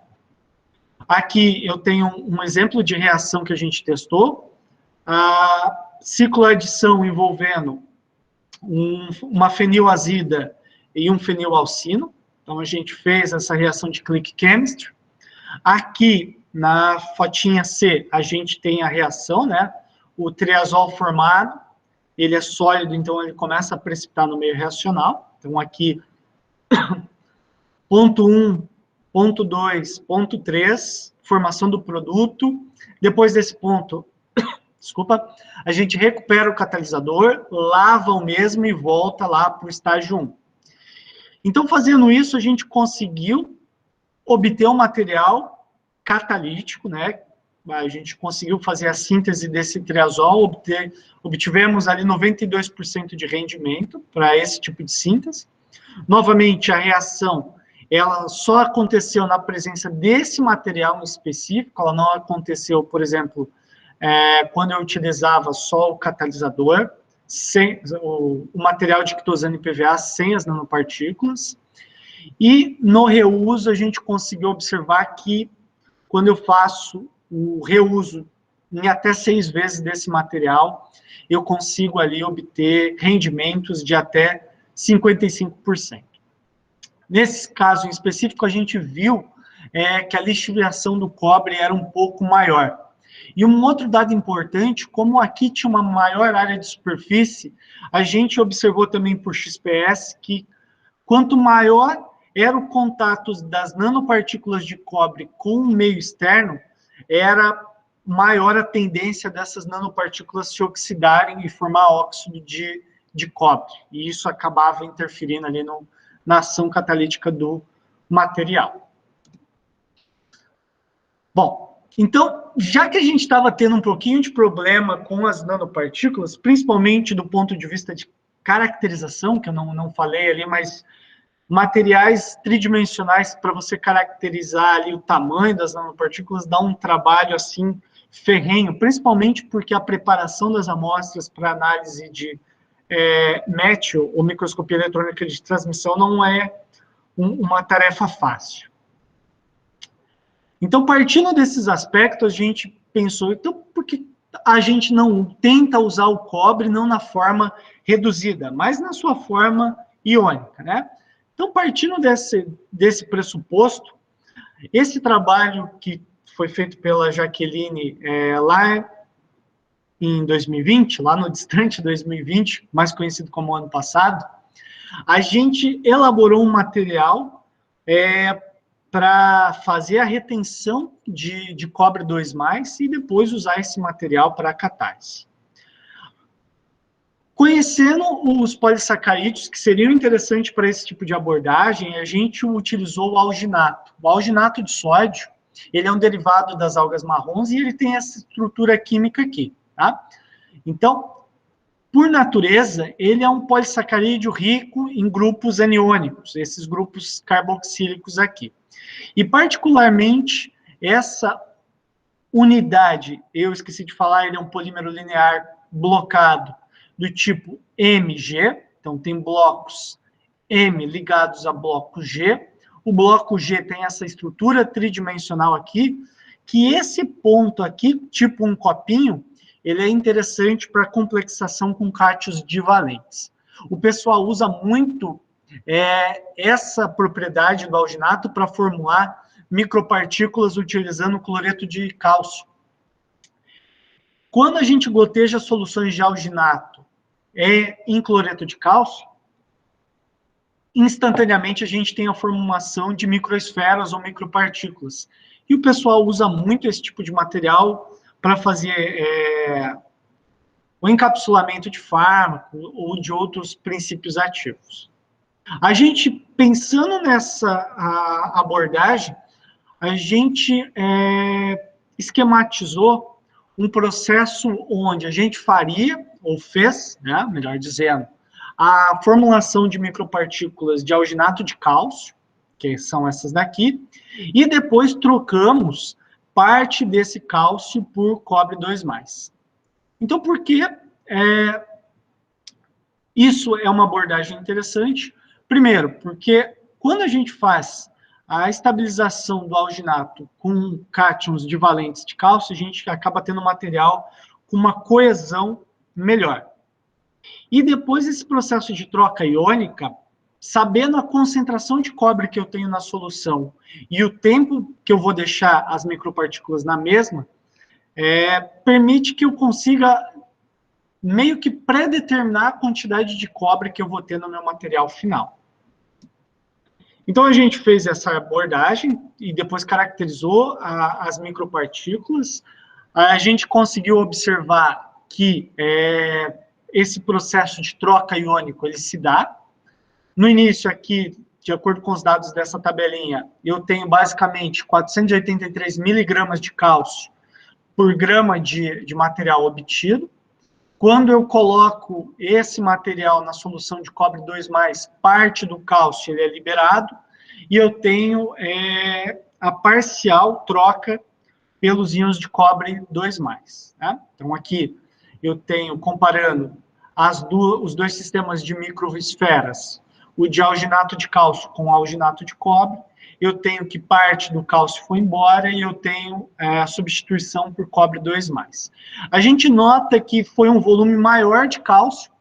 Aqui eu tenho um exemplo de reação que a gente testou, a cicloadição envolvendo uma feniloazida e um fenilalcino. Então, a gente fez essa reação de click chemistry. Aqui, na fotinha C, a gente tem a reação, né? O triazol formado, ele é sólido, então ele começa a precipitar no meio reacional. Então, aqui, ponto 1, ponto 2, ponto 3, formação do produto. Depois desse ponto, desculpa, a gente recupera o catalisador, lava o mesmo e volta lá para o estágio 1. Então, fazendo isso, a gente conseguiu obter um material catalítico, né? A gente conseguiu fazer a síntese desse triazol, obtivemos ali 92% de rendimento para esse tipo de síntese. Novamente, a reação, ela só aconteceu na presença desse material em específico, ela não aconteceu, por exemplo, quando eu utilizava só o catalisador, sem o material de quitosana e PVA sem as nanopartículas. E no reuso, a gente conseguiu observar que quando eu faço o reuso em até 6 vezes desse material, eu consigo ali obter rendimentos de até 55%. Nesse caso em específico, a gente viu que a lixiviação do cobre era um pouco maior. E um outro dado importante, como aqui tinha uma maior área de superfície, a gente observou também por XPS que quanto maior era o contato das nanopartículas de cobre com o meio externo, era maior a tendência dessas nanopartículas se oxidarem e formar óxido de cobre. E isso acabava interferindo ali na ação catalítica do material. Bom, então, já que a gente estava tendo um pouquinho de problema com as nanopartículas, principalmente do ponto de vista de caracterização, que eu não falei ali, mas materiais tridimensionais para você caracterizar ali o tamanho das nanopartículas dá um trabalho assim ferrenho, principalmente porque a preparação das amostras para análise de MET, ou microscopia eletrônica de transmissão, não é uma tarefa fácil. Então, partindo desses aspectos, a gente pensou, então, por que a gente não tenta usar o cobre não na forma reduzida, mas na sua forma iônica, né? Então, partindo desse pressuposto, esse trabalho que foi feito pela Jaqueline lá em 2020, lá no distante 2020, mais conhecido como ano passado, a gente elaborou um material para fazer a retenção de cobre 2+, e depois usar esse material para a catálise. Conhecendo os polissacarídeos, que seriam interessantes para esse tipo de abordagem, a gente utilizou o alginato. O alginato de sódio, ele é um derivado das algas marrons e ele tem essa estrutura química aqui, tá? Então, por natureza, ele é um polissacarídeo rico em grupos aniônicos, esses grupos carboxílicos aqui. E, particularmente, essa unidade, eu esqueci de falar, ele é um polímero linear blocado do tipo MG, então tem blocos M ligados a bloco G. O bloco G tem essa estrutura tridimensional aqui, que esse ponto aqui, tipo um copinho, ele é interessante para complexação com cátions divalentes. O pessoal usa muito essa propriedade do alginato para formular micropartículas utilizando cloreto de cálcio. Quando a gente goteja soluções de alginato em cloreto de cálcio, instantaneamente a gente tem a formação de microesferas ou micropartículas. E o pessoal usa muito esse tipo de material para fazer o encapsulamento de fármaco ou de outros princípios ativos. A gente, pensando nessa abordagem, a gente esquematizou um processo onde a gente faria, ou fez, né, melhor dizendo, a formulação de micropartículas de alginato de cálcio, que são essas daqui, e depois trocamos parte desse cálcio por cobre 2+. Então, por que isso é uma abordagem interessante? Primeiro, porque quando a gente faz a estabilização do alginato com cátions divalentes de cálcio, a gente acaba tendo um material com uma coesão melhor. E depois esse processo de troca iônica, sabendo a concentração de cobre que eu tenho na solução e o tempo que eu vou deixar as micropartículas na mesma, permite que eu consiga meio que predeterminar a quantidade de cobre que eu vou ter no meu material final. Então, a gente fez essa abordagem e depois caracterizou as micropartículas. A gente conseguiu observar que esse processo de troca iônico, ele se dá. No início aqui, de acordo com os dados dessa tabelinha, eu tenho basicamente 483 miligramas de cálcio por grama de material obtido. Quando eu coloco esse material na solução de cobre 2+, parte do cálcio ele é liberado, e eu tenho a parcial troca pelos íons de cobre 2+. Né? Então, aqui eu tenho, comparando os dois sistemas de microesferas, o de alginato de cálcio com alginato de cobre, eu tenho que parte do cálcio foi embora e eu tenho a substituição por cobre 2+. A gente nota que foi um volume maior de cálcio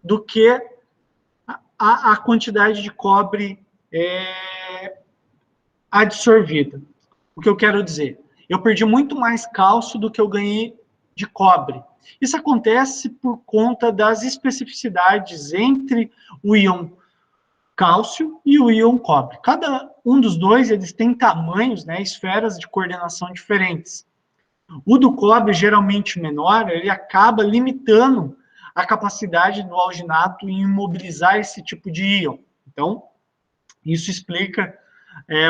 do que a quantidade de cobre absorvida. O que eu quero dizer? Eu perdi muito mais cálcio do que eu ganhei de cobre. Isso acontece por conta das especificidades entre o íon cálcio e o íon cobre. Cada um dos dois, eles têm tamanhos, né, esferas de coordenação diferentes. O do cobre, geralmente menor, ele acaba limitando a capacidade do alginato em imobilizar esse tipo de íon. Então, isso explica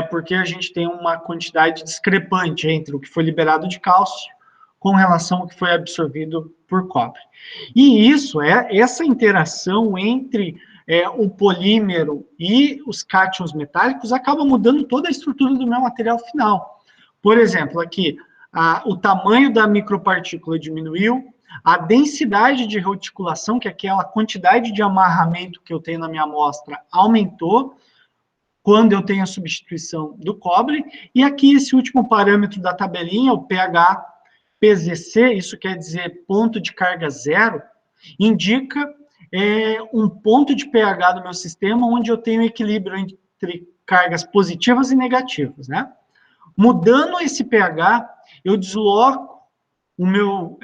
porque a gente tem uma quantidade discrepante entre o que foi liberado de cálcio com relação ao que foi absorvido por cobre. E isso, essa interação entre o polímero e os cátions metálicos acaba mudando toda a estrutura do meu material final. Por exemplo, aqui, o tamanho da micropartícula diminuiu, a densidade de reticulação, que é aquela quantidade de amarramento que eu tenho na minha amostra, aumentou quando eu tenho a substituição do cobre, e aqui esse último parâmetro da tabelinha, o pH PZC, isso quer dizer ponto de carga zero, indica um ponto de pH do meu sistema onde eu tenho equilíbrio entre cargas positivas e negativas, né? Mudando esse pH, eu desloco o meu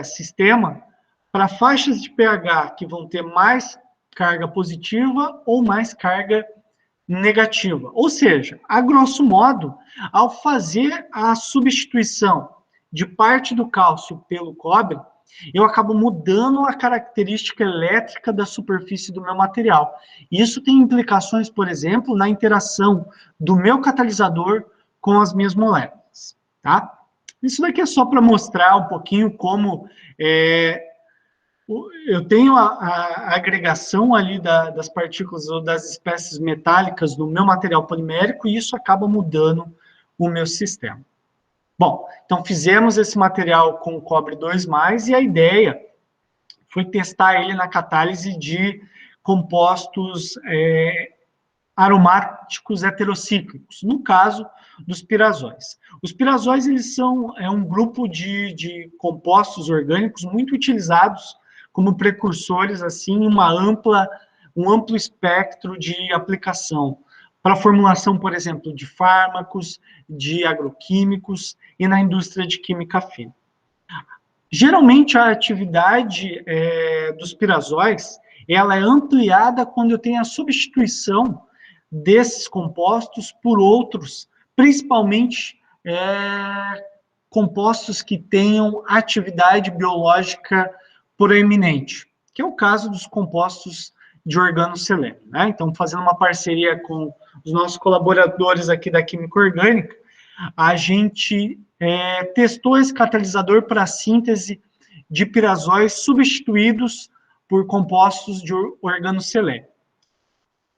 sistema para faixas de pH que vão ter mais carga positiva ou mais carga negativa. Ou seja, a grosso modo, ao fazer a substituição de parte do cálcio pelo cobre, eu acabo mudando a característica elétrica da superfície do meu material. Isso tem implicações, por exemplo, na interação do meu catalisador com as minhas moléculas. Tá? Isso daqui é só para mostrar um pouquinho como eu tenho a agregação ali das partículas ou das espécies metálicas no meu material polimérico e isso acaba mudando o meu sistema. Bom, então fizemos esse material com cobre 2+, e a ideia foi testar ele na catálise de compostos aromáticos heterocíclicos, no caso dos pirazóis. Os pirazóis, eles são um grupo de compostos orgânicos muito utilizados como precursores, assim, um amplo espectro de aplicação para a formulação, por exemplo, de fármacos, de agroquímicos e na indústria de química fina. Geralmente, a atividade dos pirazóis, ela é ampliada quando eu tenho a substituição desses compostos por outros, principalmente compostos que tenham atividade biológica proeminente, que é o caso dos compostos de organoselênio, né? Então, fazendo uma parceria com os nossos colaboradores aqui da Química Orgânica, a gente testou esse catalisador para a síntese de pirazóis substituídos por compostos de organoselênio.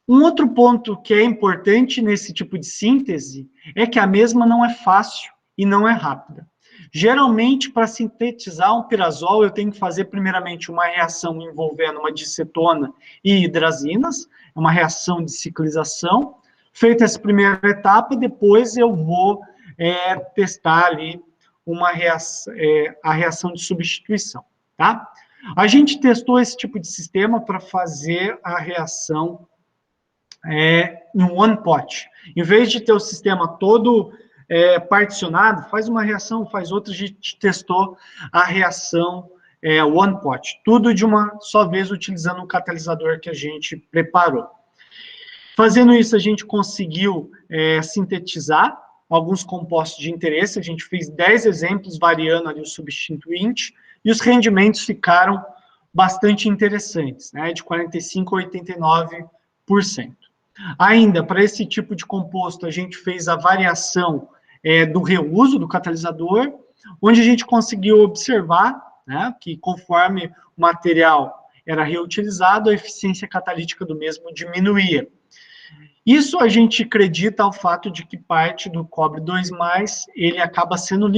Um outro ponto que é importante nesse tipo de síntese é que a mesma não é fácil e não é rápida. Geralmente, para sintetizar um pirazol, eu tenho que fazer primeiramente uma reação envolvendo uma dicetona e hidrazinas, uma reação de ciclização. Feita essa primeira etapa, depois eu vou testar ali a reação de substituição, tá? A gente testou esse tipo de sistema para fazer a reação em one pot. Em vez de ter o sistema todo particionado, faz uma reação, faz outra, a gente testou a reação one pot. Tudo de uma só vez, utilizando o catalisador que a gente preparou. Fazendo isso, a gente conseguiu sintetizar alguns compostos de interesse, a gente fez 10 exemplos, variando ali o substituinte, e os rendimentos ficaram bastante interessantes, né, de 45% a 89%. Ainda, para esse tipo de composto, a gente fez a variação do reuso do catalisador, onde a gente conseguiu observar, né, que conforme o material era reutilizado, a eficiência catalítica do mesmo diminuía. Isso a gente acredita ao fato de que parte do cobre 2+, ele acaba sendo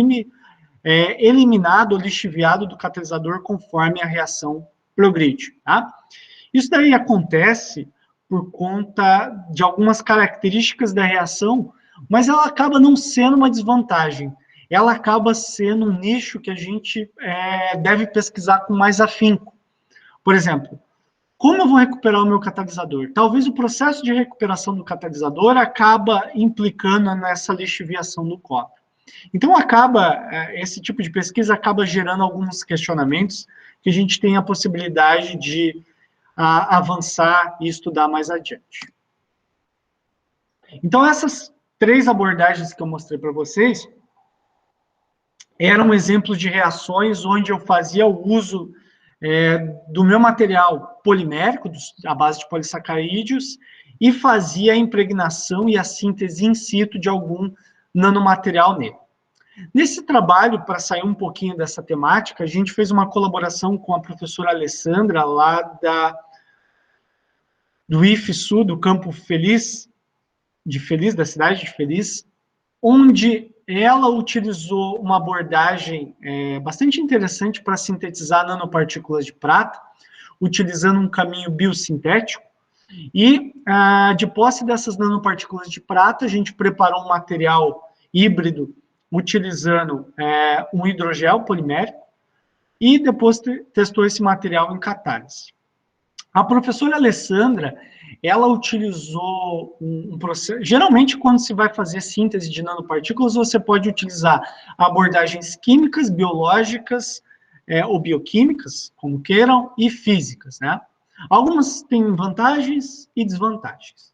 eliminado ou lixiviado do catalisador conforme a reação progride, tá? Isso daí acontece por conta de algumas características da reação, mas ela acaba não sendo uma desvantagem. Ela acaba sendo um nicho que a gente deve pesquisar com mais afinco. Por exemplo, como eu vou recuperar o meu catalisador? Talvez o processo de recuperação do catalisador acaba implicando nessa lixiviação do cobre. Então, esse tipo de pesquisa acaba gerando alguns questionamentos que a gente tem a possibilidade de avançar e estudar mais adiante. Então, essas 3 abordagens que eu mostrei para vocês eram exemplos de reações onde eu fazia o uso do meu material polimérico, à base de polissacarídeos, e fazia a impregnação e a síntese in situ de algum nanomaterial nele. Nesse trabalho, para sair um pouquinho dessa temática, a gente fez uma colaboração com a professora Alessandra, lá do IFSU, do Campo Feliz, da cidade de Feliz, onde ela utilizou uma abordagem bastante interessante para sintetizar nanopartículas de prata, utilizando um caminho biosintético, e de posse dessas nanopartículas de prata, a gente preparou um material híbrido, utilizando um hidrogel polimérico, e depois testou esse material em catálise. A professora Alessandra, ela utilizou um processo... Geralmente, quando se vai fazer síntese de nanopartículas, você pode utilizar abordagens químicas, biológicas, ou bioquímicas, como queiram, e físicas, né? Algumas têm vantagens e desvantagens.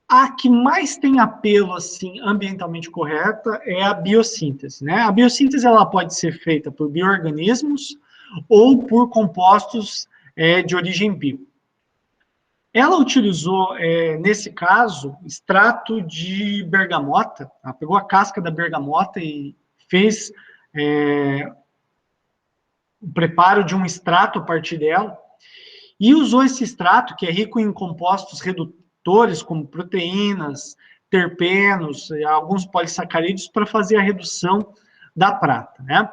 A que mais tem apelo, assim, ambientalmente correta é a biossíntese, né? A biossíntese, ela pode ser feita por bioorganismos ou por compostos de origem bio. Ela utilizou, nesse caso, extrato de bergamota. Ela pegou a casca da bergamota e fez o preparo de um extrato a partir dela, e usou esse extrato, que é rico em compostos redutores, como proteínas, terpenos, alguns polissacarídeos, para fazer a redução da prata, né?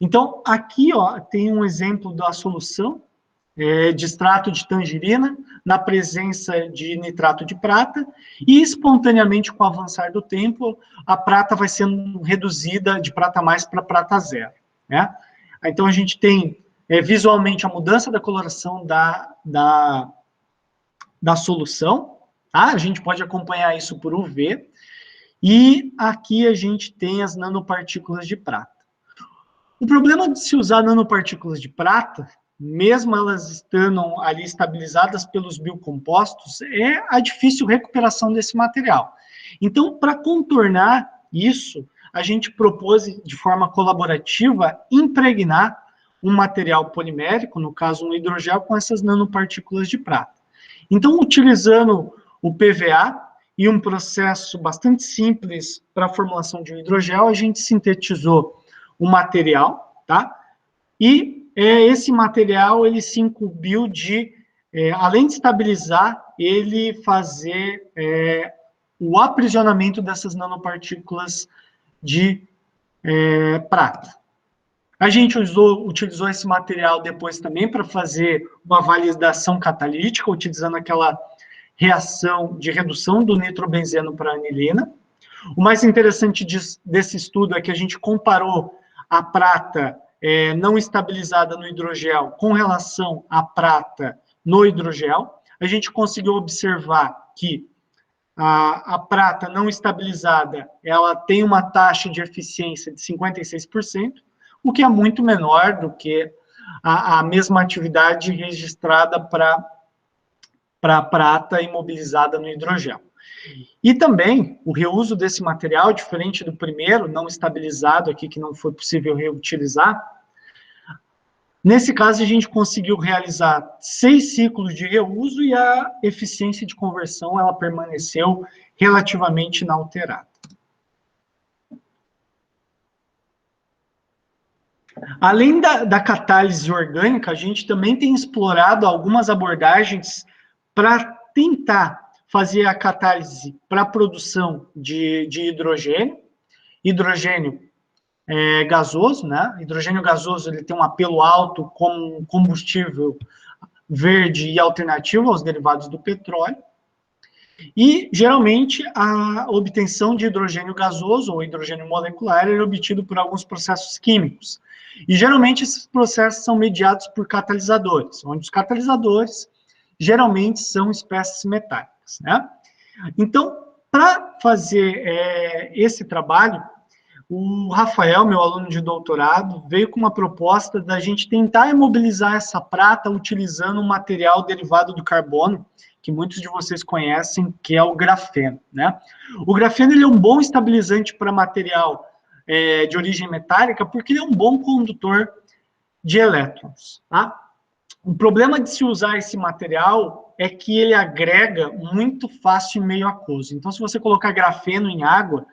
Então, aqui, ó, tem um exemplo da solução de extrato de tangerina na presença de nitrato de prata, e espontaneamente, com o avançar do tempo, a prata vai sendo reduzida de prata mais para prata zero, né? Então, a gente tem visualmente a mudança da coloração da solução, tá? A gente pode acompanhar isso por UV, e aqui a gente tem as nanopartículas de prata. O problema de se usar nanopartículas de prata, mesmo elas estando ali estabilizadas pelos biocompostos, é a difícil recuperação desse material. Então, para contornar isso, a gente propôs, de forma colaborativa, impregnar um material polimérico, no caso um hidrogel, com essas nanopartículas de prata. Então, utilizando o PVA e um processo bastante simples para a formulação de um hidrogel, a gente sintetizou o material, tá? E esse material, ele se incumbiu de, além de estabilizar, ele fazer o aprisionamento dessas nanopartículas de prata. A gente utilizou esse material depois também para fazer uma validação catalítica, utilizando aquela reação de redução do nitrobenzeno para anilina. O mais interessante desse estudo é que a gente comparou a prata não estabilizada no hidrogel com relação à prata no hidrogel. A gente conseguiu observar que a prata não estabilizada, ela tem uma taxa de eficiência de 56%, o que é muito menor do que a mesma atividade registrada para a prata imobilizada no hidrogel. E também o reuso desse material, diferente do primeiro, não estabilizado aqui, que não foi possível reutilizar, nesse caso a gente conseguiu realizar 6 ciclos de reuso e a eficiência de conversão ela permaneceu relativamente inalterada. Além da catálise orgânica, a gente também tem explorado algumas abordagens para tentar fazer a catálise para a produção de hidrogênio gasoso, né? Hidrogênio gasoso ele tem um apelo alto como um combustível verde e alternativo aos derivados do petróleo. E, geralmente, a obtenção de hidrogênio gasoso ou hidrogênio molecular é obtido por alguns processos químicos. E, geralmente, esses processos são mediados por catalisadores, onde os catalisadores, geralmente, são espécies metálicas, né? Então, para fazer esse trabalho, o Rafael, meu aluno de doutorado, veio com uma proposta da gente tentar imobilizar essa prata utilizando um material derivado do carbono, que muitos de vocês conhecem, que é o grafeno, né? O grafeno ele é um bom estabilizante para material de origem metálica, porque ele é um bom condutor de elétrons, tá? O problema de se usar esse material é que ele agrega muito fácil em meio aquoso. Então, se você colocar grafeno em água,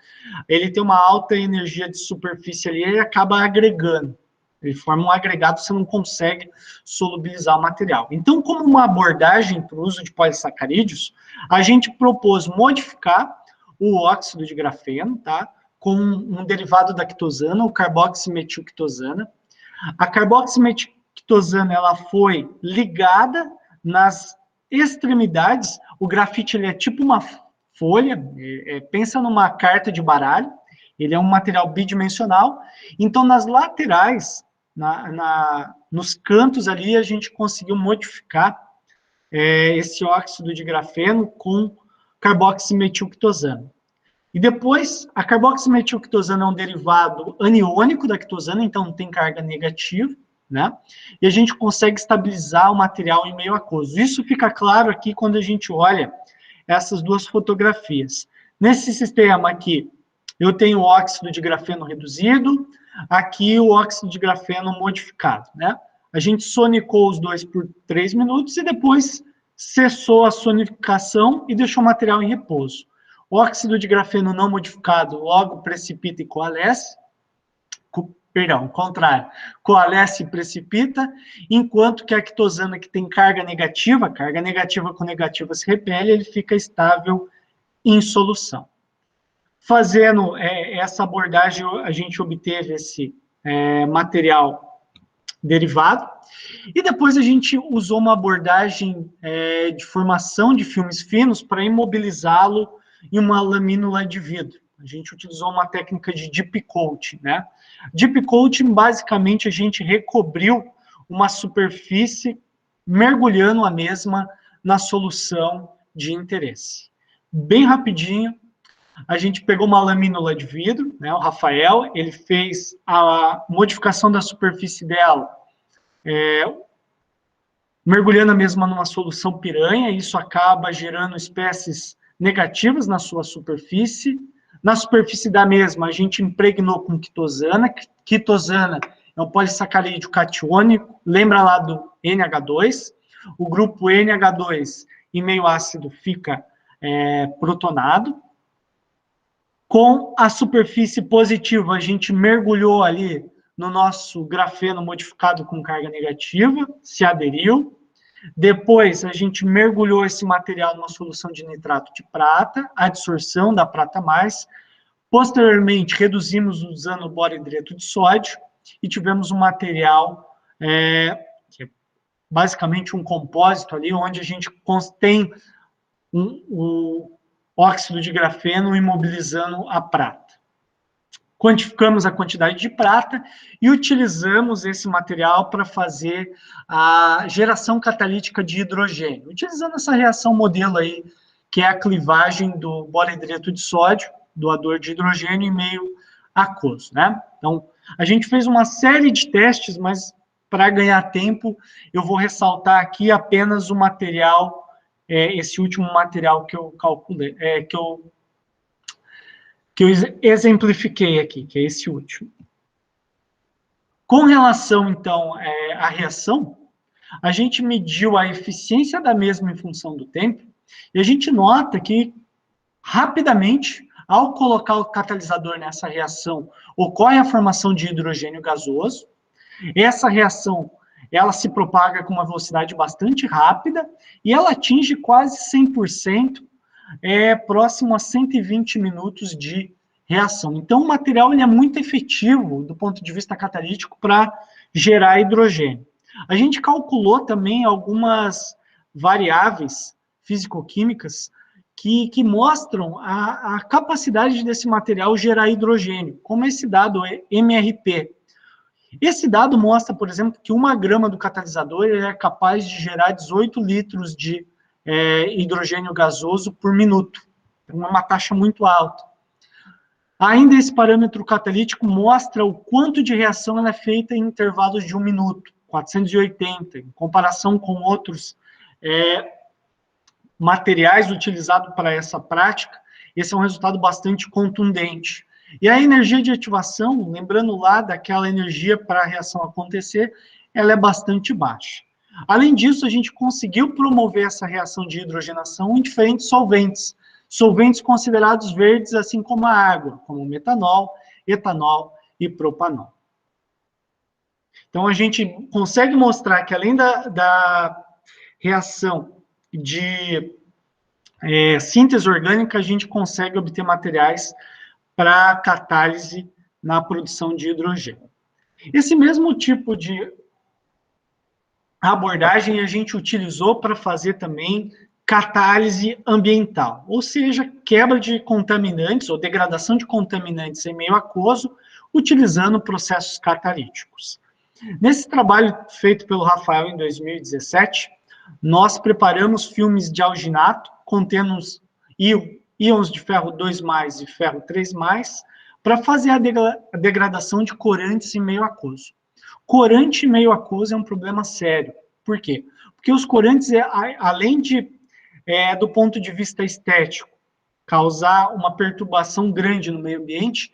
ele tem uma alta energia de superfície ali e acaba agregando. Ele forma um agregado, você não consegue solubilizar o material. Então, como uma abordagem para o uso de polissacarídeos, a gente propôs modificar o óxido de grafeno, tá? Com um derivado da quitosana, o carboximetilquitosana. A carboximetilquitosana, ela foi ligada nas extremidades. O grafite ele é tipo uma folha, pensa numa carta de baralho, ele é um material bidimensional, então nas laterais, nos cantos ali, a gente conseguiu modificar esse óxido de grafeno com carboximetilquitosana. E depois, a carboximetilquitosana é um derivado aniônico da quitosana, então tem carga negativa, né? E a gente consegue estabilizar o material em meio aquoso. Isso fica claro aqui quando a gente olha essas duas fotografias. Nesse sistema aqui, eu tenho o óxido de grafeno reduzido, aqui o óxido de grafeno modificado, né? A gente sonicou os dois por 3 minutos e depois cessou a sonificação e deixou o material em repouso. O óxido de grafeno não modificado logo precipita e coalesce, Perdão, o contrário, coalesce e precipita, enquanto que a quitosana, que tem carga negativa com negativa se repele, ele fica estável em solução. Fazendo essa abordagem, a gente obteve esse material derivado, e depois a gente usou uma abordagem de formação de filmes finos para imobilizá-lo em uma lamínula de vidro. A gente utilizou uma técnica de deep coating, né? Deep coating, basicamente, a gente recobriu uma superfície, mergulhando a mesma na solução de interesse. Bem rapidinho, a gente pegou uma lamínula de vidro, né? O Rafael, ele fez a modificação da superfície dela, mergulhando a mesma numa solução piranha, e isso acaba gerando espécies negativas na sua superfície. Na superfície da mesma, a gente impregnou com quitosana. Quitosana é um polissacarídeo catiônico, lembra lá do NH2. O grupo NH2 em meio ácido fica protonado. Com a superfície positiva, a gente mergulhou ali no nosso grafeno modificado com carga negativa, se aderiu. Depois, a gente mergulhou esse material numa solução de nitrato de prata, adsorção da prata mais. Posteriormente, reduzimos usando o borhidreto de sódio e tivemos um material, que é basicamente um compósito ali, onde a gente tem o óxido de grafeno imobilizando a prata. Quantificamos a quantidade de prata e utilizamos esse material para fazer a geração catalítica de hidrogênio, utilizando essa reação modelo aí, que é a clivagem do borhidreto de sódio, doador de hidrogênio, em meio aquoso, né? Então, a gente fez uma série de testes, mas para ganhar tempo, eu vou ressaltar aqui apenas o material, esse último material que eu calculei, que eu exemplifiquei aqui, que é esse último. Com relação, então, à reação, a gente mediu a eficiência da mesma em função do tempo, e a gente nota que, rapidamente, ao colocar o catalisador nessa reação, ocorre a formação de hidrogênio gasoso. Essa reação, ela se propaga com uma velocidade bastante rápida, e ela atinge quase 100%, próximo a 120 minutos de reação. Então, o material ele é muito efetivo do ponto de vista catalítico para gerar hidrogênio. A gente calculou também algumas variáveis físico-químicas que mostram a capacidade desse material gerar hidrogênio, como esse dado MRP. Esse dado mostra, por exemplo, que 1 grama do catalisador é capaz de gerar 18 litros de hidrogênio gasoso por minuto. É uma taxa muito alta. Ainda esse parâmetro catalítico mostra o quanto de reação ela é feita em intervalos de 1 minuto, 480, em comparação com outros materiais utilizados para essa prática. Esse é um resultado bastante contundente. E a energia de ativação, lembrando lá daquela energia para a reação acontecer, ela é bastante baixa. Além disso, a gente conseguiu promover essa reação de hidrogenação em diferentes solventes, solventes considerados verdes, assim como a água, como metanol, etanol e propanol. Então, a gente consegue mostrar que, além da reação de síntese orgânica, a gente consegue obter materiais para catálise na produção de hidrogênio. Esse mesmo tipo de abordagem a gente utilizou para fazer também catálise ambiental, ou seja, quebra de contaminantes ou degradação de contaminantes em meio aquoso, utilizando processos catalíticos. Nesse trabalho feito pelo Rafael em 2017, nós preparamos filmes de alginato contendo íons de ferro 2+, e ferro 3+, para fazer a degradação de corantes em meio aquoso. Corante em meio aquoso é um problema sério. Por quê? Porque os corantes, além de, do ponto de vista estético, causar uma perturbação grande no meio ambiente,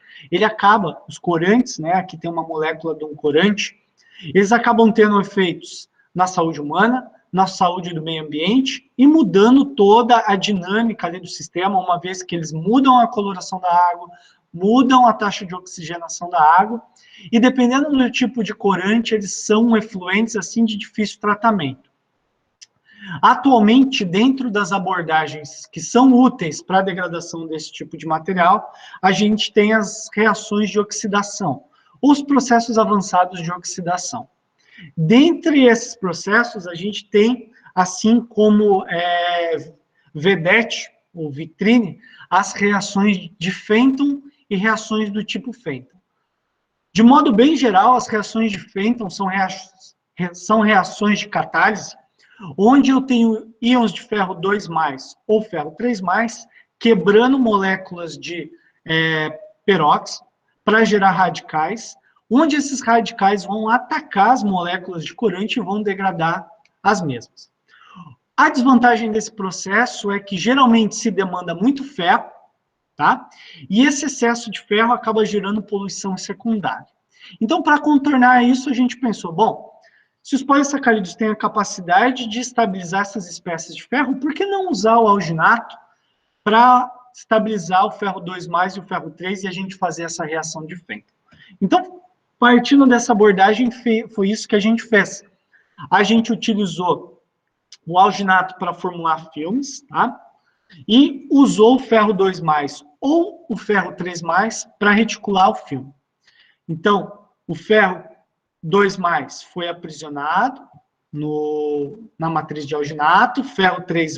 os corantes, né, aqui tem uma molécula de um corante, eles acabam tendo efeitos na saúde humana, na saúde do meio ambiente e mudando toda a dinâmica ali do sistema, uma vez que eles mudam a coloração da água, mudam a taxa de oxigenação da água, e dependendo do tipo de corante, eles são efluentes assim de difícil tratamento. Atualmente, dentro das abordagens que são úteis para a degradação desse tipo de material, a gente tem as reações de oxidação, os processos avançados de oxidação. Dentre esses processos, a gente tem, assim como vedete, ou vitrine, as reações de Fenton e reações do tipo Fenton. De modo bem geral, as reações de Fenton são reações de catálise, onde eu tenho íons de ferro 2+, ou ferro 3+, quebrando moléculas de peróxido para gerar radicais, onde esses radicais vão atacar as moléculas de corante e vão degradar as mesmas. A desvantagem desse processo é que geralmente se demanda muito ferro, tá? E esse excesso de ferro acaba gerando poluição secundária. Então, para contornar isso, a gente pensou, bom, se os polissacarídeos têm a capacidade de estabilizar essas espécies de ferro, por que não usar o alginato para estabilizar o ferro 2+ e o ferro 3 e a gente fazer essa reação de Fenton? Então, partindo dessa abordagem, foi isso que a gente fez. A gente utilizou o alginato para formular filmes, tá? E usou o ferro 2+ ou o ferro 3+ para reticular o filme. Então, o ferro 2+ foi aprisionado na matriz de alginato, ferro 3+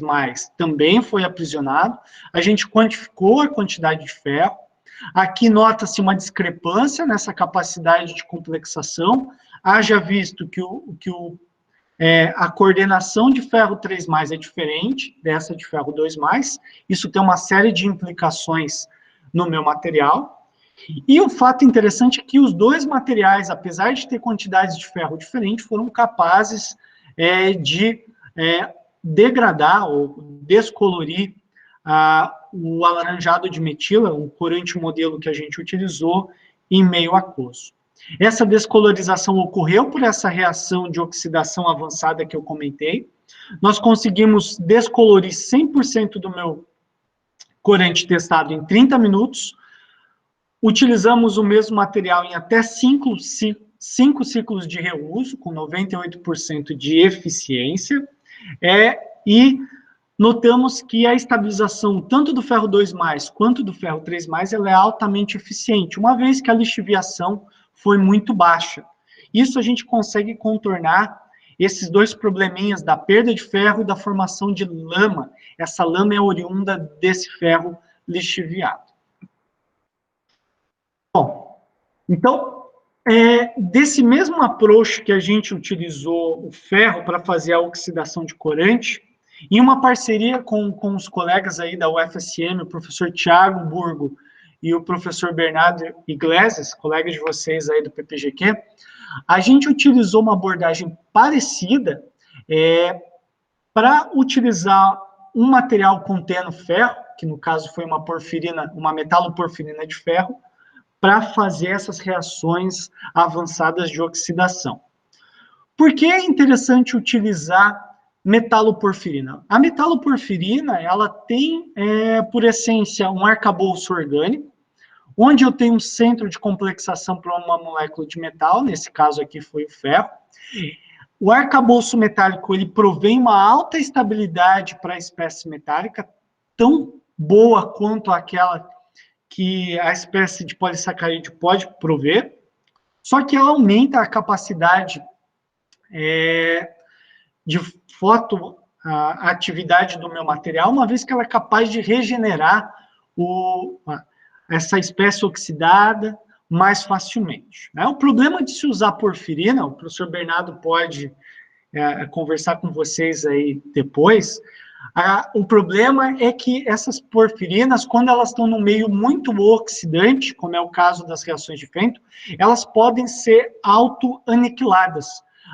também foi aprisionado, a gente quantificou a quantidade de ferro, aqui nota-se uma discrepância nessa capacidade de complexação, haja visto que a coordenação de ferro 3+ é diferente dessa de ferro 2+, isso tem uma série de implicações no meu material. E o fato interessante é que os dois materiais, apesar de ter quantidades de ferro diferentes, foram capazes de degradar ou descolorir o alaranjado de metila, um corante modelo que a gente utilizou, em meio aquoso. Essa descolorização ocorreu por essa reação de oxidação avançada que eu comentei. Nós conseguimos descolorir 100% do meu corante testado em 30 minutos, utilizamos o mesmo material em até 5 ciclos de reuso, com 98% de eficiência, e notamos que a estabilização tanto do ferro 2+ quanto do ferro 3+, ela é altamente eficiente, uma vez que a lixiviação foi muito baixa. Isso a gente consegue contornar esses dois probleminhas da perda de ferro e da formação de lama. Essa lama é oriunda desse ferro lixiviado. Bom, então, desse mesmo approach que a gente utilizou o ferro para fazer a oxidação de corante, em uma parceria com os colegas aí da UFSM, o professor Tiago Burgo e o professor Bernardo Iglesias, colegas de vocês aí do PPGQ, a gente utilizou uma abordagem parecida para utilizar um material contendo ferro, que no caso foi uma porfirina, uma metaloporfirina de ferro, para fazer essas reações avançadas de oxidação. Por que é interessante utilizar metaloporfirina? A metaloporfirina, ela tem, por essência, um arcabouço orgânico, onde eu tenho um centro de complexação para uma molécula de metal, nesse caso aqui foi o ferro. O arcabouço metálico, ele provém uma alta estabilidade para a espécie metálica, tão boa quanto aquela que a espécie de polissacarídeo pode prover, só que ela aumenta a capacidade de fotoatividade do meu material, uma vez que ela é capaz de regenerar essa espécie oxidada mais facilmente. O problema de se usar porfirina, o professor Bernardo pode conversar com vocês aí depois, o problema é que essas porfirinas, quando elas estão no meio muito oxidante, como é o caso das reações de Fenton, elas podem ser autoaniquiladas.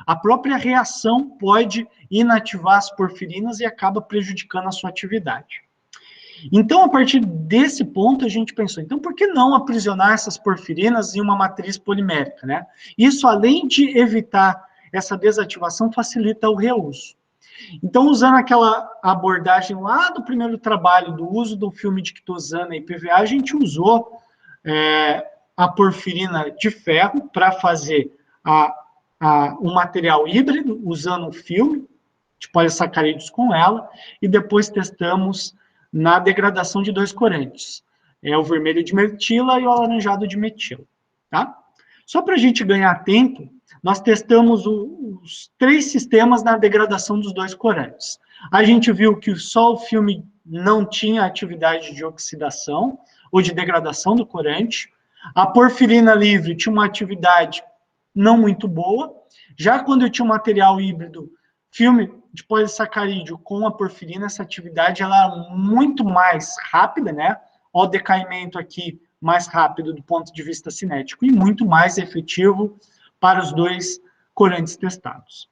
A própria reação pode inativar as porfirinas e acaba prejudicando a sua atividade. Então, a partir desse ponto, a gente pensou, então, por que não aprisionar essas porfirinas em uma matriz polimérica, né? Isso, além de evitar essa desativação, facilita o reuso. Então, usando aquela abordagem lá do primeiro trabalho, do uso do filme de quitosana e PVA, a gente usou a porfirina de ferro para fazer um material híbrido, usando um filme de polissacarídeos com ela, e depois testamos na degradação de 2 corantes. O vermelho de metila e o alaranjado de metila. Tá? Só para a gente ganhar tempo, nós testamos os 3 sistemas na degradação dos 2 corantes. A gente viu que só o filme não tinha atividade de oxidação ou de degradação do corante. A porfirina livre tinha uma atividade não muito boa. Já quando eu tinha um material híbrido, filme de polissacarídeo com a porfirina, essa atividade ela é muito mais rápida, né? O decaimento aqui mais rápido do ponto de vista cinético e muito mais efetivo para os 2 corantes testados.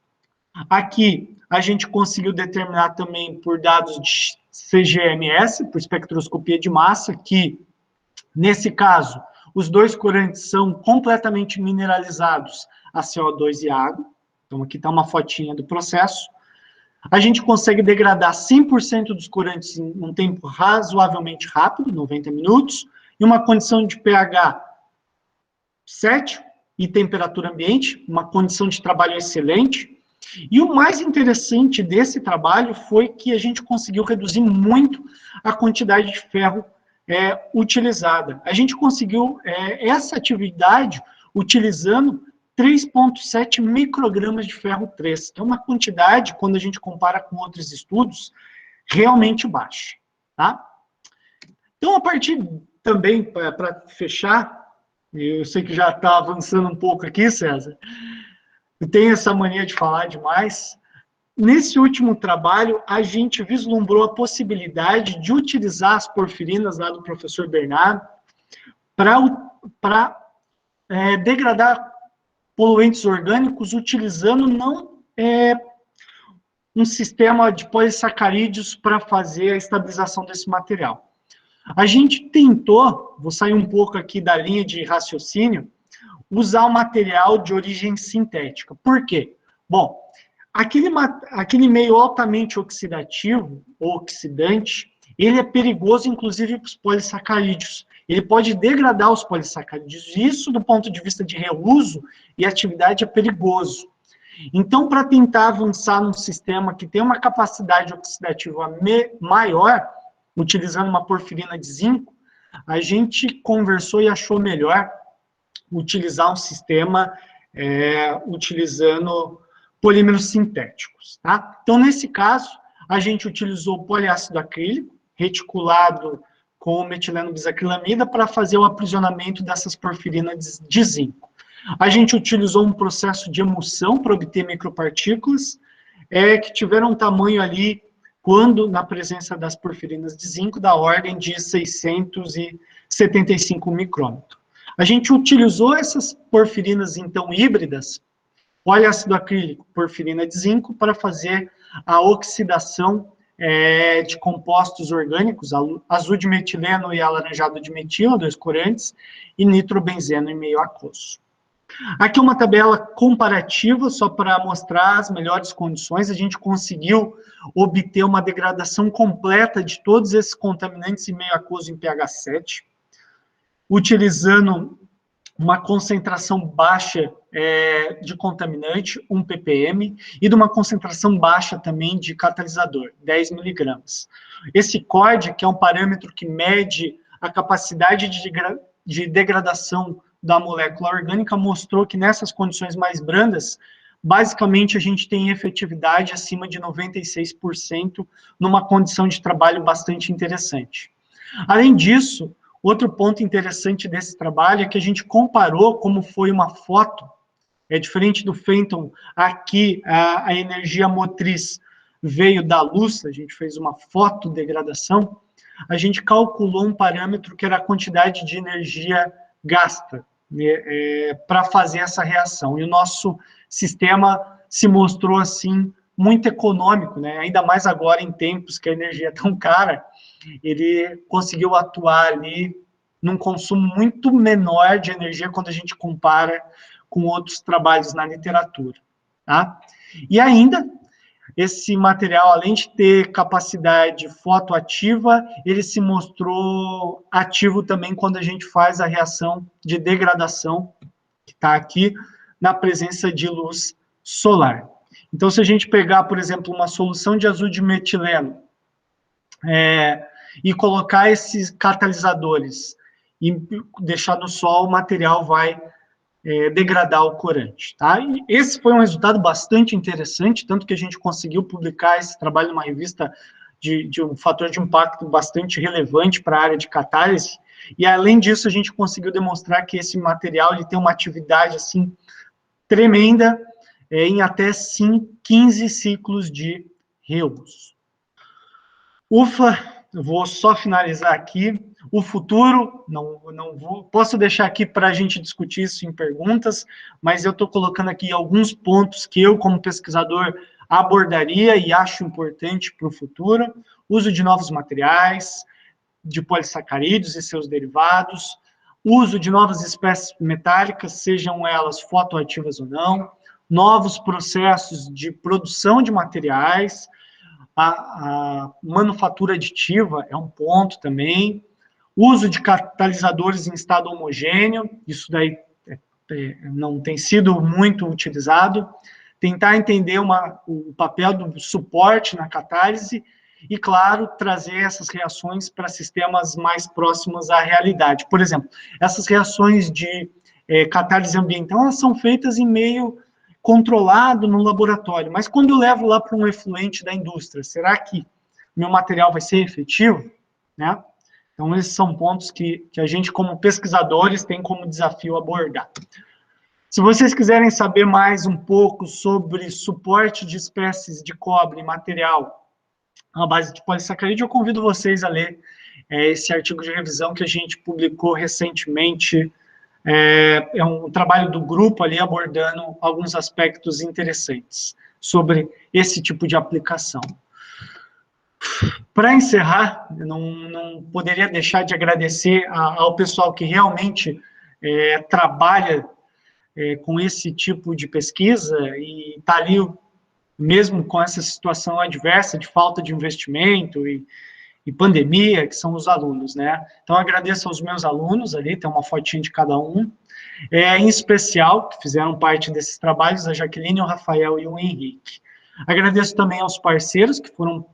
Aqui, a gente conseguiu determinar também por dados de CGMS, por espectroscopia de massa, que, nesse caso, os 2 corantes são completamente mineralizados a CO2 e água. Então, aqui está uma fotinha do processo. A gente consegue degradar 100% dos corantes em um tempo razoavelmente rápido, 90 minutos, em uma condição de pH 7 e temperatura ambiente, uma condição de trabalho excelente. E o mais interessante desse trabalho foi que a gente conseguiu reduzir muito a quantidade de ferro utilizada. A gente conseguiu essa atividade utilizando 3,7 microgramas de ferro 3, que é uma quantidade, quando a gente compara com outros estudos, realmente baixa. Tá? Então, a partir também, para fechar, eu sei que já está avançando um pouco aqui, César, eu tenho essa mania de falar demais. Nesse último trabalho, a gente vislumbrou a possibilidade de utilizar as porfirinas lá do professor Bernardo para degradar poluentes orgânicos utilizando não um sistema de polissacarídeos para fazer a estabilização desse material. A gente tentou, vou sair um pouco aqui da linha de raciocínio, usar um material de origem sintética. Por quê? Bom, aquele meio altamente oxidativo, ou oxidante, ele é perigoso, inclusive, para os polissacarídeos. Ele pode degradar os polissacarídeos. Isso, do ponto de vista de reuso e atividade, é perigoso. Então, para tentar avançar num sistema que tem uma capacidade oxidativa maior, utilizando uma porfirina de zinco, a gente conversou e achou melhor utilizar um sistema utilizando polímeros sintéticos. Tá? Então, nesse caso, a gente utilizou poliácido acrílico, reticulado com metileno bisacrilamida, para fazer o aprisionamento dessas porfirinas de zinco. A gente utilizou um processo de emulsão para obter micropartículas, que tiveram um tamanho ali, quando na presença das porfirinas de zinco, da ordem de 675 micrômetros. A gente utilizou essas porfirinas, então, híbridas, poliácido acrílico, porfirina de zinco, para fazer a oxidação de compostos orgânicos, azul de metileno e alaranjado de metila, 2 corantes, e nitrobenzeno em meio aquoso. Aqui uma tabela comparativa, só para mostrar as melhores condições. A gente conseguiu obter uma degradação completa de todos esses contaminantes em meio aquoso em pH 7, utilizando uma concentração baixa de contaminante, 1 ppm, e de uma concentração baixa também de catalisador, 10 miligramas. Esse CORD, que é um parâmetro que mede a capacidade de degradação da molécula orgânica, mostrou que nessas condições mais brandas, basicamente a gente tem efetividade acima de 96%, numa condição de trabalho bastante interessante. Além disso, outro ponto interessante desse trabalho é que a gente comparou como foi uma foto, diferente do Fenton, aqui a energia motriz veio da luz, a gente fez uma fotodegradação, a gente calculou um parâmetro que era a quantidade de energia gasta para fazer essa reação. E o nosso sistema se mostrou, assim, muito econômico, né? Ainda mais agora em tempos que a energia é tão cara, ele conseguiu atuar ali num consumo muito menor de energia quando a gente compara com outros trabalhos na literatura. Tá? E ainda, esse material, além de ter capacidade fotoativa, ele se mostrou ativo também quando a gente faz a reação de degradação, que está aqui, na presença de luz solar. Então, se a gente pegar, por exemplo, uma solução de azul de metileno e colocar esses catalisadores e deixar no sol, o material vai degradar o corante. Tá? E esse foi um resultado bastante interessante, tanto que a gente conseguiu publicar esse trabalho numa revista de um fator de impacto bastante relevante para a área de catálise, e além disso a gente conseguiu demonstrar que esse material ele tem uma atividade assim tremenda em até 15 ciclos de Reus. Ufa, eu vou só finalizar aqui. O futuro, posso deixar aqui para a gente discutir isso em perguntas, mas eu estou colocando aqui alguns pontos que eu, como pesquisador, abordaria e acho importante para o futuro. Uso de novos materiais, de polissacarídeos e seus derivados, uso de novas espécies metálicas, sejam elas fotoativas ou não, novos processos de produção de materiais, a manufatura aditiva é um ponto também, uso de catalisadores em estado homogêneo, isso daí não tem sido muito utilizado, tentar entender o papel do suporte na catálise e, claro, trazer essas reações para sistemas mais próximos à realidade. Por exemplo, essas reações de catálise ambiental, elas são feitas em meio controlado no laboratório, mas quando eu levo lá para um efluente da indústria, será que meu material vai ser efetivo? Né? Então, esses são pontos que a gente, como pesquisadores, tem como desafio abordar. Se vocês quiserem saber mais um pouco sobre suporte de espécies de cobre e material à base de polissacarídeo, eu convido vocês a ler esse artigo de revisão que a gente publicou recentemente. É um trabalho do grupo ali abordando alguns aspectos interessantes sobre esse tipo de aplicação. Para encerrar, eu não poderia deixar de agradecer ao pessoal que realmente trabalha com esse tipo de pesquisa e está ali, mesmo com essa situação adversa de falta de investimento e pandemia, que são os alunos, né? Então, agradeço aos meus alunos ali, tem uma fotinha de cada um, em especial, que fizeram parte desses trabalhos, a Jaqueline, o Rafael e o Henrique. Agradeço também aos parceiros que foram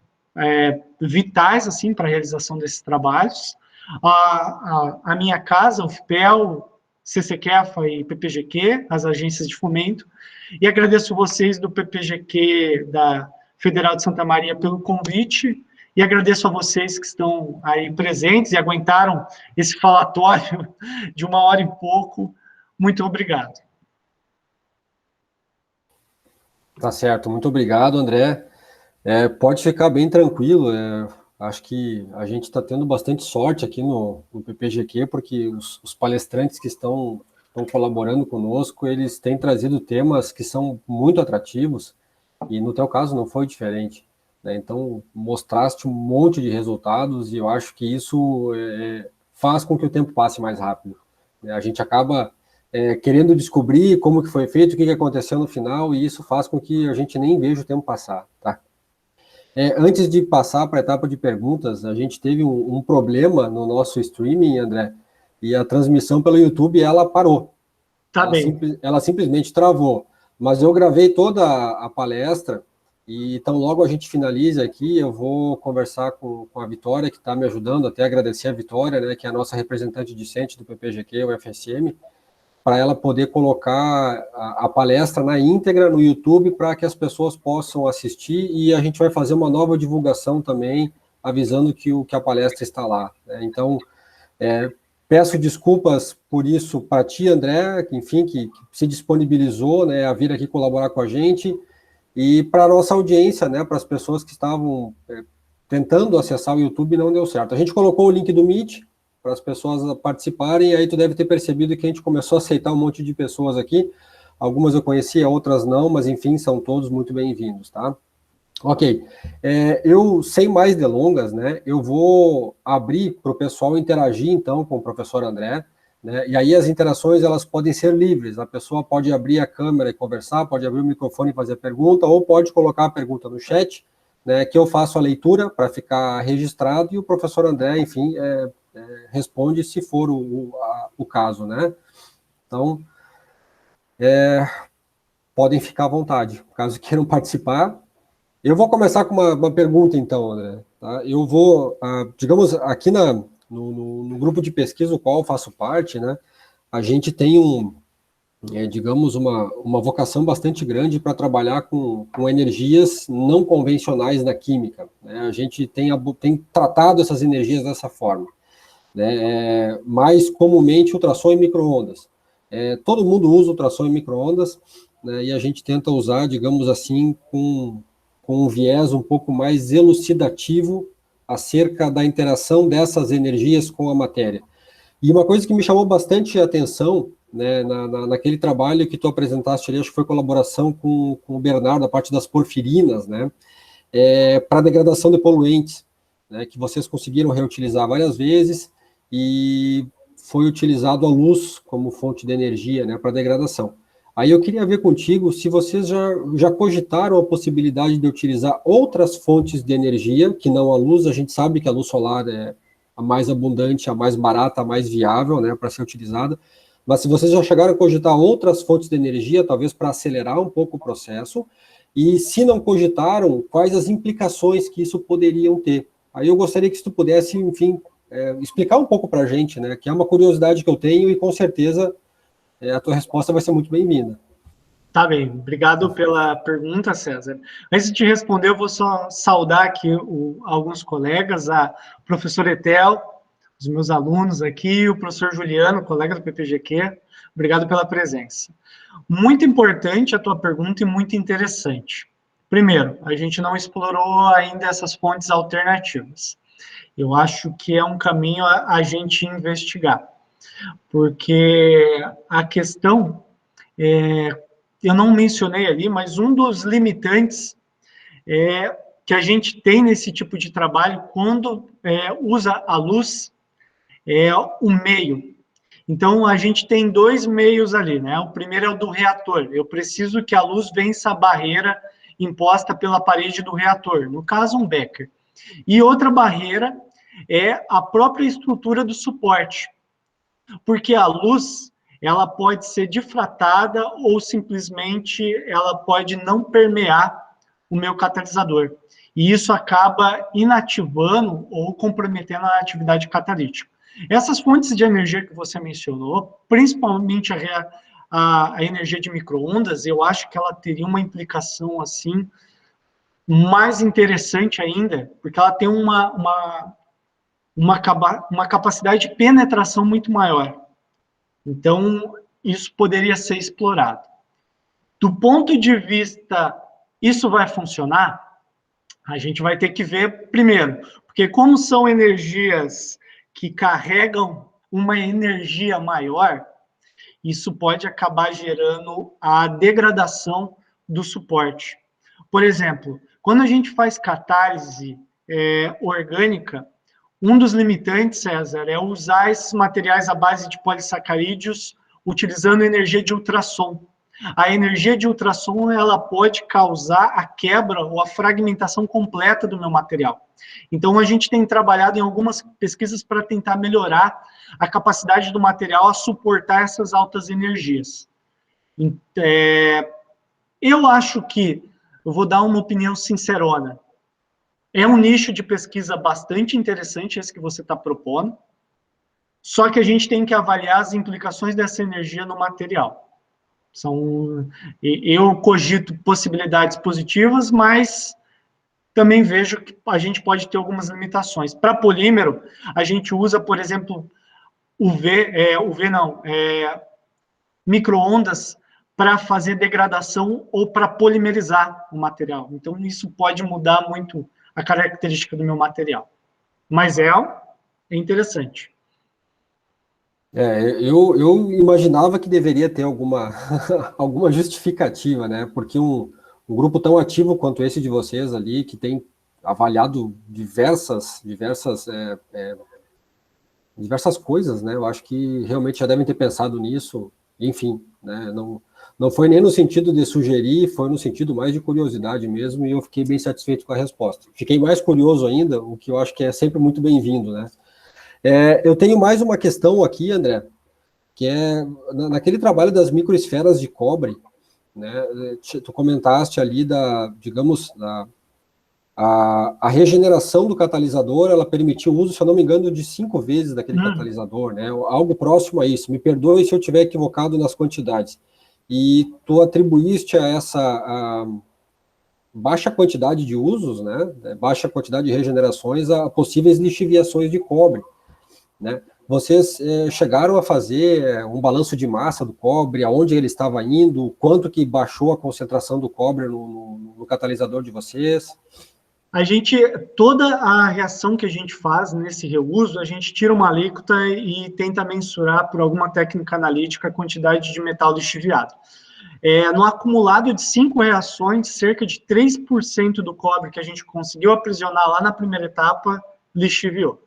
vitais, assim, para a realização desses trabalhos, a minha casa, o FPEL, CCQEFA e PPGQ, as agências de fomento, e agradeço vocês do PPGQ da Federal de Santa Maria pelo convite, e agradeço a vocês que estão aí presentes e aguentaram esse falatório de 1h e pouco. Muito obrigado. Tá certo, muito obrigado, André. Pode ficar bem tranquilo, acho que a gente está tendo bastante sorte aqui no PPGQ, porque os palestrantes que estão colaborando conosco, eles têm trazido temas que são muito atrativos, e no teu caso não foi diferente. Então, mostraste um monte de resultados e eu acho que isso faz com que o tempo passe mais rápido. A gente acaba querendo descobrir como que foi feito, o que aconteceu no final, e isso faz com que a gente nem veja o tempo passar. Tá? Antes de passar para a etapa de perguntas, a gente teve um problema no nosso streaming, André, e a transmissão pelo YouTube, ela parou. Ela simplesmente travou. Mas eu gravei toda a palestra, e então logo a gente finaliza aqui, eu vou conversar com a Vitória, que está me ajudando, até agradecer a Vitória, né, que é a nossa representante discente do PPGQ, o FSM, para ela poder colocar a palestra na íntegra no YouTube para que as pessoas possam assistir, e a gente vai fazer uma nova divulgação também, avisando que a palestra está lá. Né? Então, peço desculpas por isso para ti, André, que se disponibilizou, né, a vir aqui colaborar com a gente, e para a nossa audiência, né, para as pessoas que estavam tentando acessar o YouTube e não deu certo. A gente colocou o link do Meet para as pessoas participarem, e aí tu deve ter percebido que a gente começou a aceitar um monte de pessoas aqui. Algumas eu conhecia, outras não, mas enfim, são todos muito bem-vindos, tá? Ok, eu, sem mais delongas, né, eu vou abrir para o pessoal interagir, então, com o professor André, né? E aí as interações elas podem ser livres, a pessoa pode abrir a câmera e conversar, pode abrir o microfone e fazer pergunta, ou pode colocar a pergunta no chat, né, que eu faço a leitura para ficar registrado e o professor André, enfim, responde se for o caso, né? Então, podem ficar à vontade, caso queiram participar. Eu vou começar com uma pergunta, então, André. Tá? Eu vou, digamos, aqui no grupo de pesquisa, o qual eu faço parte, né, a gente tem digamos, uma vocação bastante grande para trabalhar com energias não convencionais na química, né? A gente tem tratado essas energias dessa forma, né? Mais comumente ultrassom e micro-ondas. Todo mundo usa ultrassom e micro-ondas, né? E a gente tenta usar, digamos assim, com um viés um pouco mais elucidativo acerca da interação dessas energias com a matéria. E uma coisa que me chamou bastante a atenção, né, naquele trabalho que tu apresentaste ali, acho que foi colaboração com o Bernardo, a parte das porfirinas, né, para degradação de poluentes, né, que vocês conseguiram reutilizar várias vezes e foi utilizado a luz como fonte de energia, né, para degradação. Aí eu queria ver contigo se vocês já cogitaram a possibilidade de utilizar outras fontes de energia, que não a luz. A gente sabe que a luz solar é a mais abundante, a mais barata, a mais viável, né, para ser utilizada. Mas se vocês já chegaram a cogitar outras fontes de energia, talvez para acelerar um pouco o processo, e se não cogitaram, quais as implicações que isso poderiam ter. Aí eu gostaria que se tu pudesse, enfim, explicar um pouco para a gente, né, que é uma curiosidade que eu tenho e com certeza a tua resposta vai ser muito bem-vinda. Tá bem, obrigado pela pergunta, César. Antes de responder, eu vou só saudar aqui alguns colegas, a professora Etel, os meus alunos aqui, o professor Juliano, colega do PPGQ. Obrigado pela presença. Muito importante a tua pergunta e muito interessante. Primeiro, a gente não explorou ainda essas fontes alternativas. Eu acho que é um caminho a gente investigar, porque a questão eu não mencionei ali, mas um dos limitantes que a gente tem nesse tipo de trabalho quando usa a luz é o meio. Então, a gente tem dois meios ali, né? O primeiro é o do reator. Eu preciso que a luz vença a barreira imposta pela parede do reator, no caso, um Becker. E outra barreira é a própria estrutura do suporte, porque a luz ela pode ser difratada ou simplesmente ela pode não permear o meu catalisador. E isso acaba inativando ou comprometendo a atividade catalítica. Essas fontes de energia que você mencionou, principalmente a energia de micro-ondas, eu acho que ela teria uma implicação assim mais interessante ainda, porque ela tem uma capacidade de penetração muito maior. Então, isso poderia ser explorado. Do ponto de vista, isso vai funcionar? A gente vai ter que ver primeiro, porque como são energias que carregam uma energia maior, isso pode acabar gerando a degradação do suporte. Por exemplo, quando a gente faz catálise orgânica, um dos limitantes, César, é usar esses materiais à base de polissacarídeos utilizando energia de ultrassom. A energia de ultrassom ela pode causar a quebra ou a fragmentação completa do meu material. Então, a gente tem trabalhado em algumas pesquisas para tentar melhorar a capacidade do material a suportar essas altas energias. Eu acho que, eu vou dar uma opinião sincerona, é um nicho de pesquisa bastante interessante esse que você está propondo, só que a gente tem que avaliar as implicações dessa energia no material. Eu cogito possibilidades positivas, mas também vejo que a gente pode ter algumas limitações. Para polímero, a gente usa, por exemplo, micro-ondas para fazer degradação ou para polimerizar o material. Então, isso pode mudar muito a característica do meu material. Mas é interessante. Eu imaginava que deveria ter alguma, alguma justificativa, né? Porque um grupo tão ativo quanto esse de vocês ali, que tem avaliado diversas diversas coisas, né? Eu acho que realmente já devem ter pensado nisso, enfim, né? Não foi nem no sentido de sugerir, foi no sentido mais de curiosidade mesmo, e eu fiquei bem satisfeito com a resposta. Fiquei mais curioso ainda, o que eu acho que é sempre muito bem-vindo, né? Eu tenho mais uma questão aqui, André, que é naquele trabalho das microesferas de cobre, né? Tu comentaste ali digamos, a regeneração do catalisador, ela permitiu o uso, se eu não me engano, de 5 vezes daquele catalisador, né? Algo próximo a isso. Me perdoe se eu estiver equivocado nas quantidades. E tu atribuíste a essa baixa quantidade de usos, né? Baixa quantidade de regenerações a possíveis lixiviações de cobre, né? Vocês chegaram a fazer um balanço de massa do cobre, aonde ele estava indo, quanto que baixou a concentração do cobre no catalisador de vocês? Toda a reação que a gente faz nesse reuso, a gente tira uma alíquota e tenta mensurar por alguma técnica analítica a quantidade de metal lixiviado. No acumulado de 5 reações, cerca de 3% do cobre que a gente conseguiu aprisionar lá na primeira etapa, lixiviou.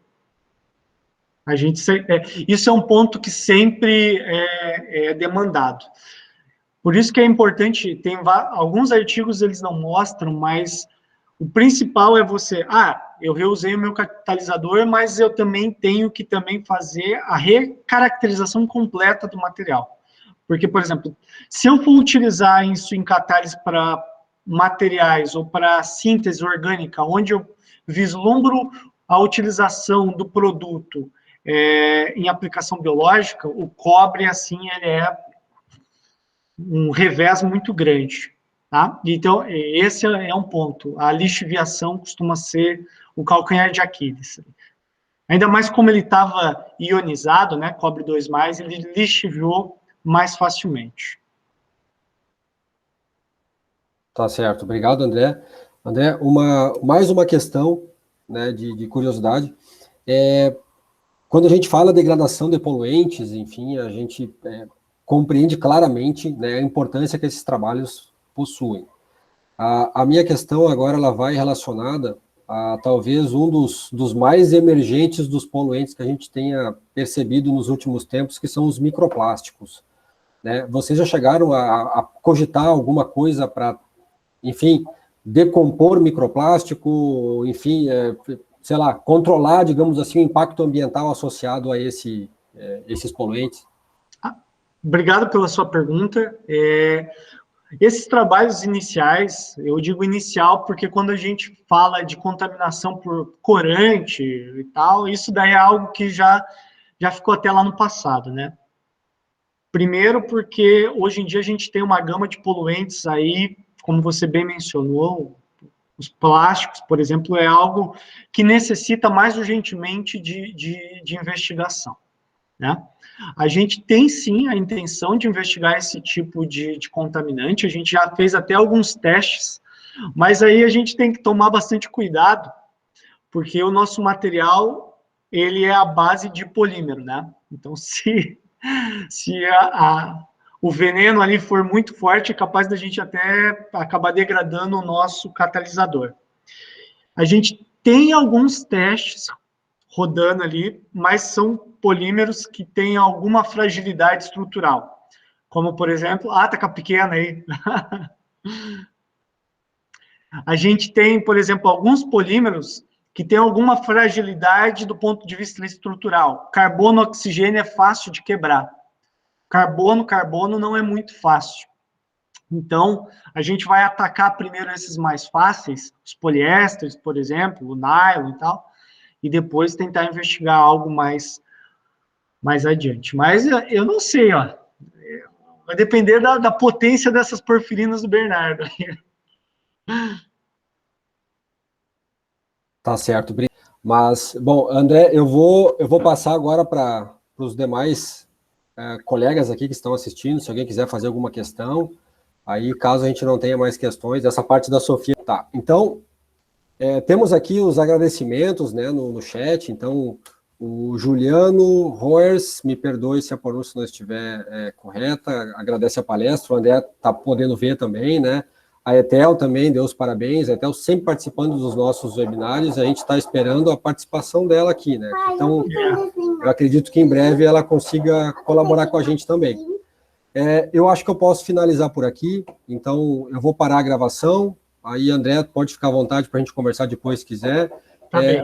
Isso é um ponto que sempre é demandado. Por isso que é importante, tem alguns artigos eles não mostram, mas o principal é eu reusei o meu catalisador, mas eu também tenho que também fazer a recaracterização completa do material. Porque, por exemplo, se eu for utilizar isso em catálise para materiais ou para síntese orgânica, onde eu vislumbro a utilização do produto em aplicação biológica, o cobre, assim, ele é um revés muito grande. Tá? Então, esse é um ponto. A lixiviação costuma ser o calcanhar de Aquiles. Ainda mais como ele estava ionizado, né, cobre 2+, ele lixiviou mais facilmente. Tá certo. Obrigado, André. André, mais uma questão, né, de curiosidade. Quando a gente fala degradação de poluentes, enfim, a gente compreende claramente, né, a importância que esses trabalhos possuem. A minha questão agora ela vai relacionada a talvez um dos mais emergentes dos poluentes que a gente tenha percebido nos últimos tempos, que são os microplásticos, né? Vocês já chegaram a cogitar alguma coisa para, enfim, decompor microplástico, enfim, sei lá, controlar, digamos assim, o impacto ambiental associado a esses poluentes? Obrigado pela sua pergunta. Esses trabalhos iniciais, eu digo inicial porque quando a gente fala de contaminação por corante e tal, isso daí é algo que já ficou até lá no passado, né? Primeiro porque hoje em dia a gente tem uma gama de poluentes aí, como você bem mencionou, os plásticos, por exemplo, é algo que necessita mais urgentemente de investigação, né? A gente tem sim a intenção de investigar esse tipo de contaminante, a gente já fez até alguns testes, mas aí a gente tem que tomar bastante cuidado, porque o nosso material, ele é a base de polímero, né? Então, se o veneno ali for muito forte, é capaz da gente até acabar degradando o nosso catalisador. A gente tem alguns testes rodando ali, mas são polímeros que têm alguma fragilidade estrutural. Como, por exemplo, taca pequena aí. A gente tem, por exemplo, alguns polímeros que têm alguma fragilidade do ponto de vista estrutural. Carbono, oxigênio é fácil de quebrar. Carbono não é muito fácil. Então, a gente vai atacar primeiro esses mais fáceis, os poliésteres, por exemplo, o nylon e tal, e depois tentar investigar algo mais adiante. Mas eu não sei, ó. Vai depender da potência dessas porfirinas do Bernardo. Tá certo. Mas, bom, André, eu vou passar agora para os demais colegas aqui que estão assistindo, se alguém quiser fazer alguma questão, aí caso a gente não tenha mais questões, essa parte da Sofia. Tá, então, temos aqui os agradecimentos, né, no chat. Então, o Juliano Roers, me perdoe se a pronúncia não estiver correta, agradece a palestra, o André está podendo ver também, né? A Etel também deu os parabéns, a Etel sempre participando dos nossos webinários, a gente está esperando a participação dela aqui, né? Então, eu acredito que em breve ela consiga colaborar com a gente também. Eu acho que eu posso finalizar por aqui, então eu vou parar a gravação, aí, André, pode ficar à vontade para a gente conversar depois, se quiser.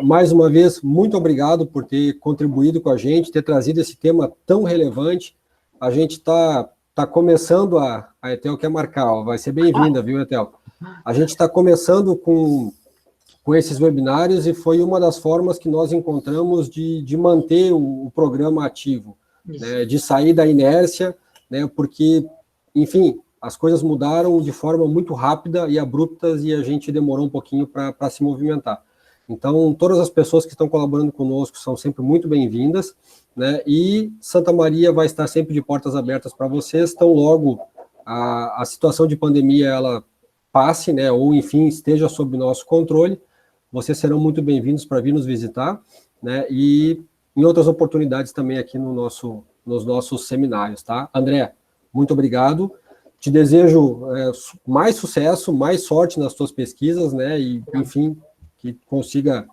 Mais uma vez, muito obrigado por ter contribuído com a gente, ter trazido esse tema tão relevante. A gente está começando a Etel quer marcar, ó, vai ser bem-vinda, viu, Etel? A gente está começando com esses webinários e foi uma das formas que nós encontramos de manter o programa ativo, né, de sair da inércia, né, porque, enfim, as coisas mudaram de forma muito rápida e abruptas e a gente demorou um pouquinho para se movimentar. Então, todas as pessoas que estão colaborando conosco são sempre muito bem-vindas, né, e Santa Maria vai estar sempre de portas abertas para vocês, tão logo a situação de pandemia ela passe, né, ou, enfim, esteja sob nosso controle, vocês serão muito bem-vindos para vir nos visitar, né, e em outras oportunidades também aqui nos nossos seminários, tá? André, muito obrigado. Te desejo mais sucesso, mais sorte nas suas pesquisas, né, e, enfim, que consiga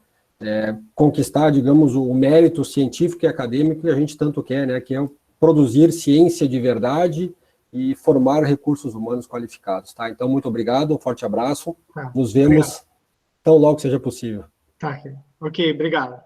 conquistar, digamos, o mérito científico e acadêmico que a gente tanto quer, né, que é produzir ciência de verdade e formar recursos humanos qualificados, tá? Então, muito obrigado, um forte abraço, nos vemos tão logo seja possível. Tá, ok, obrigado.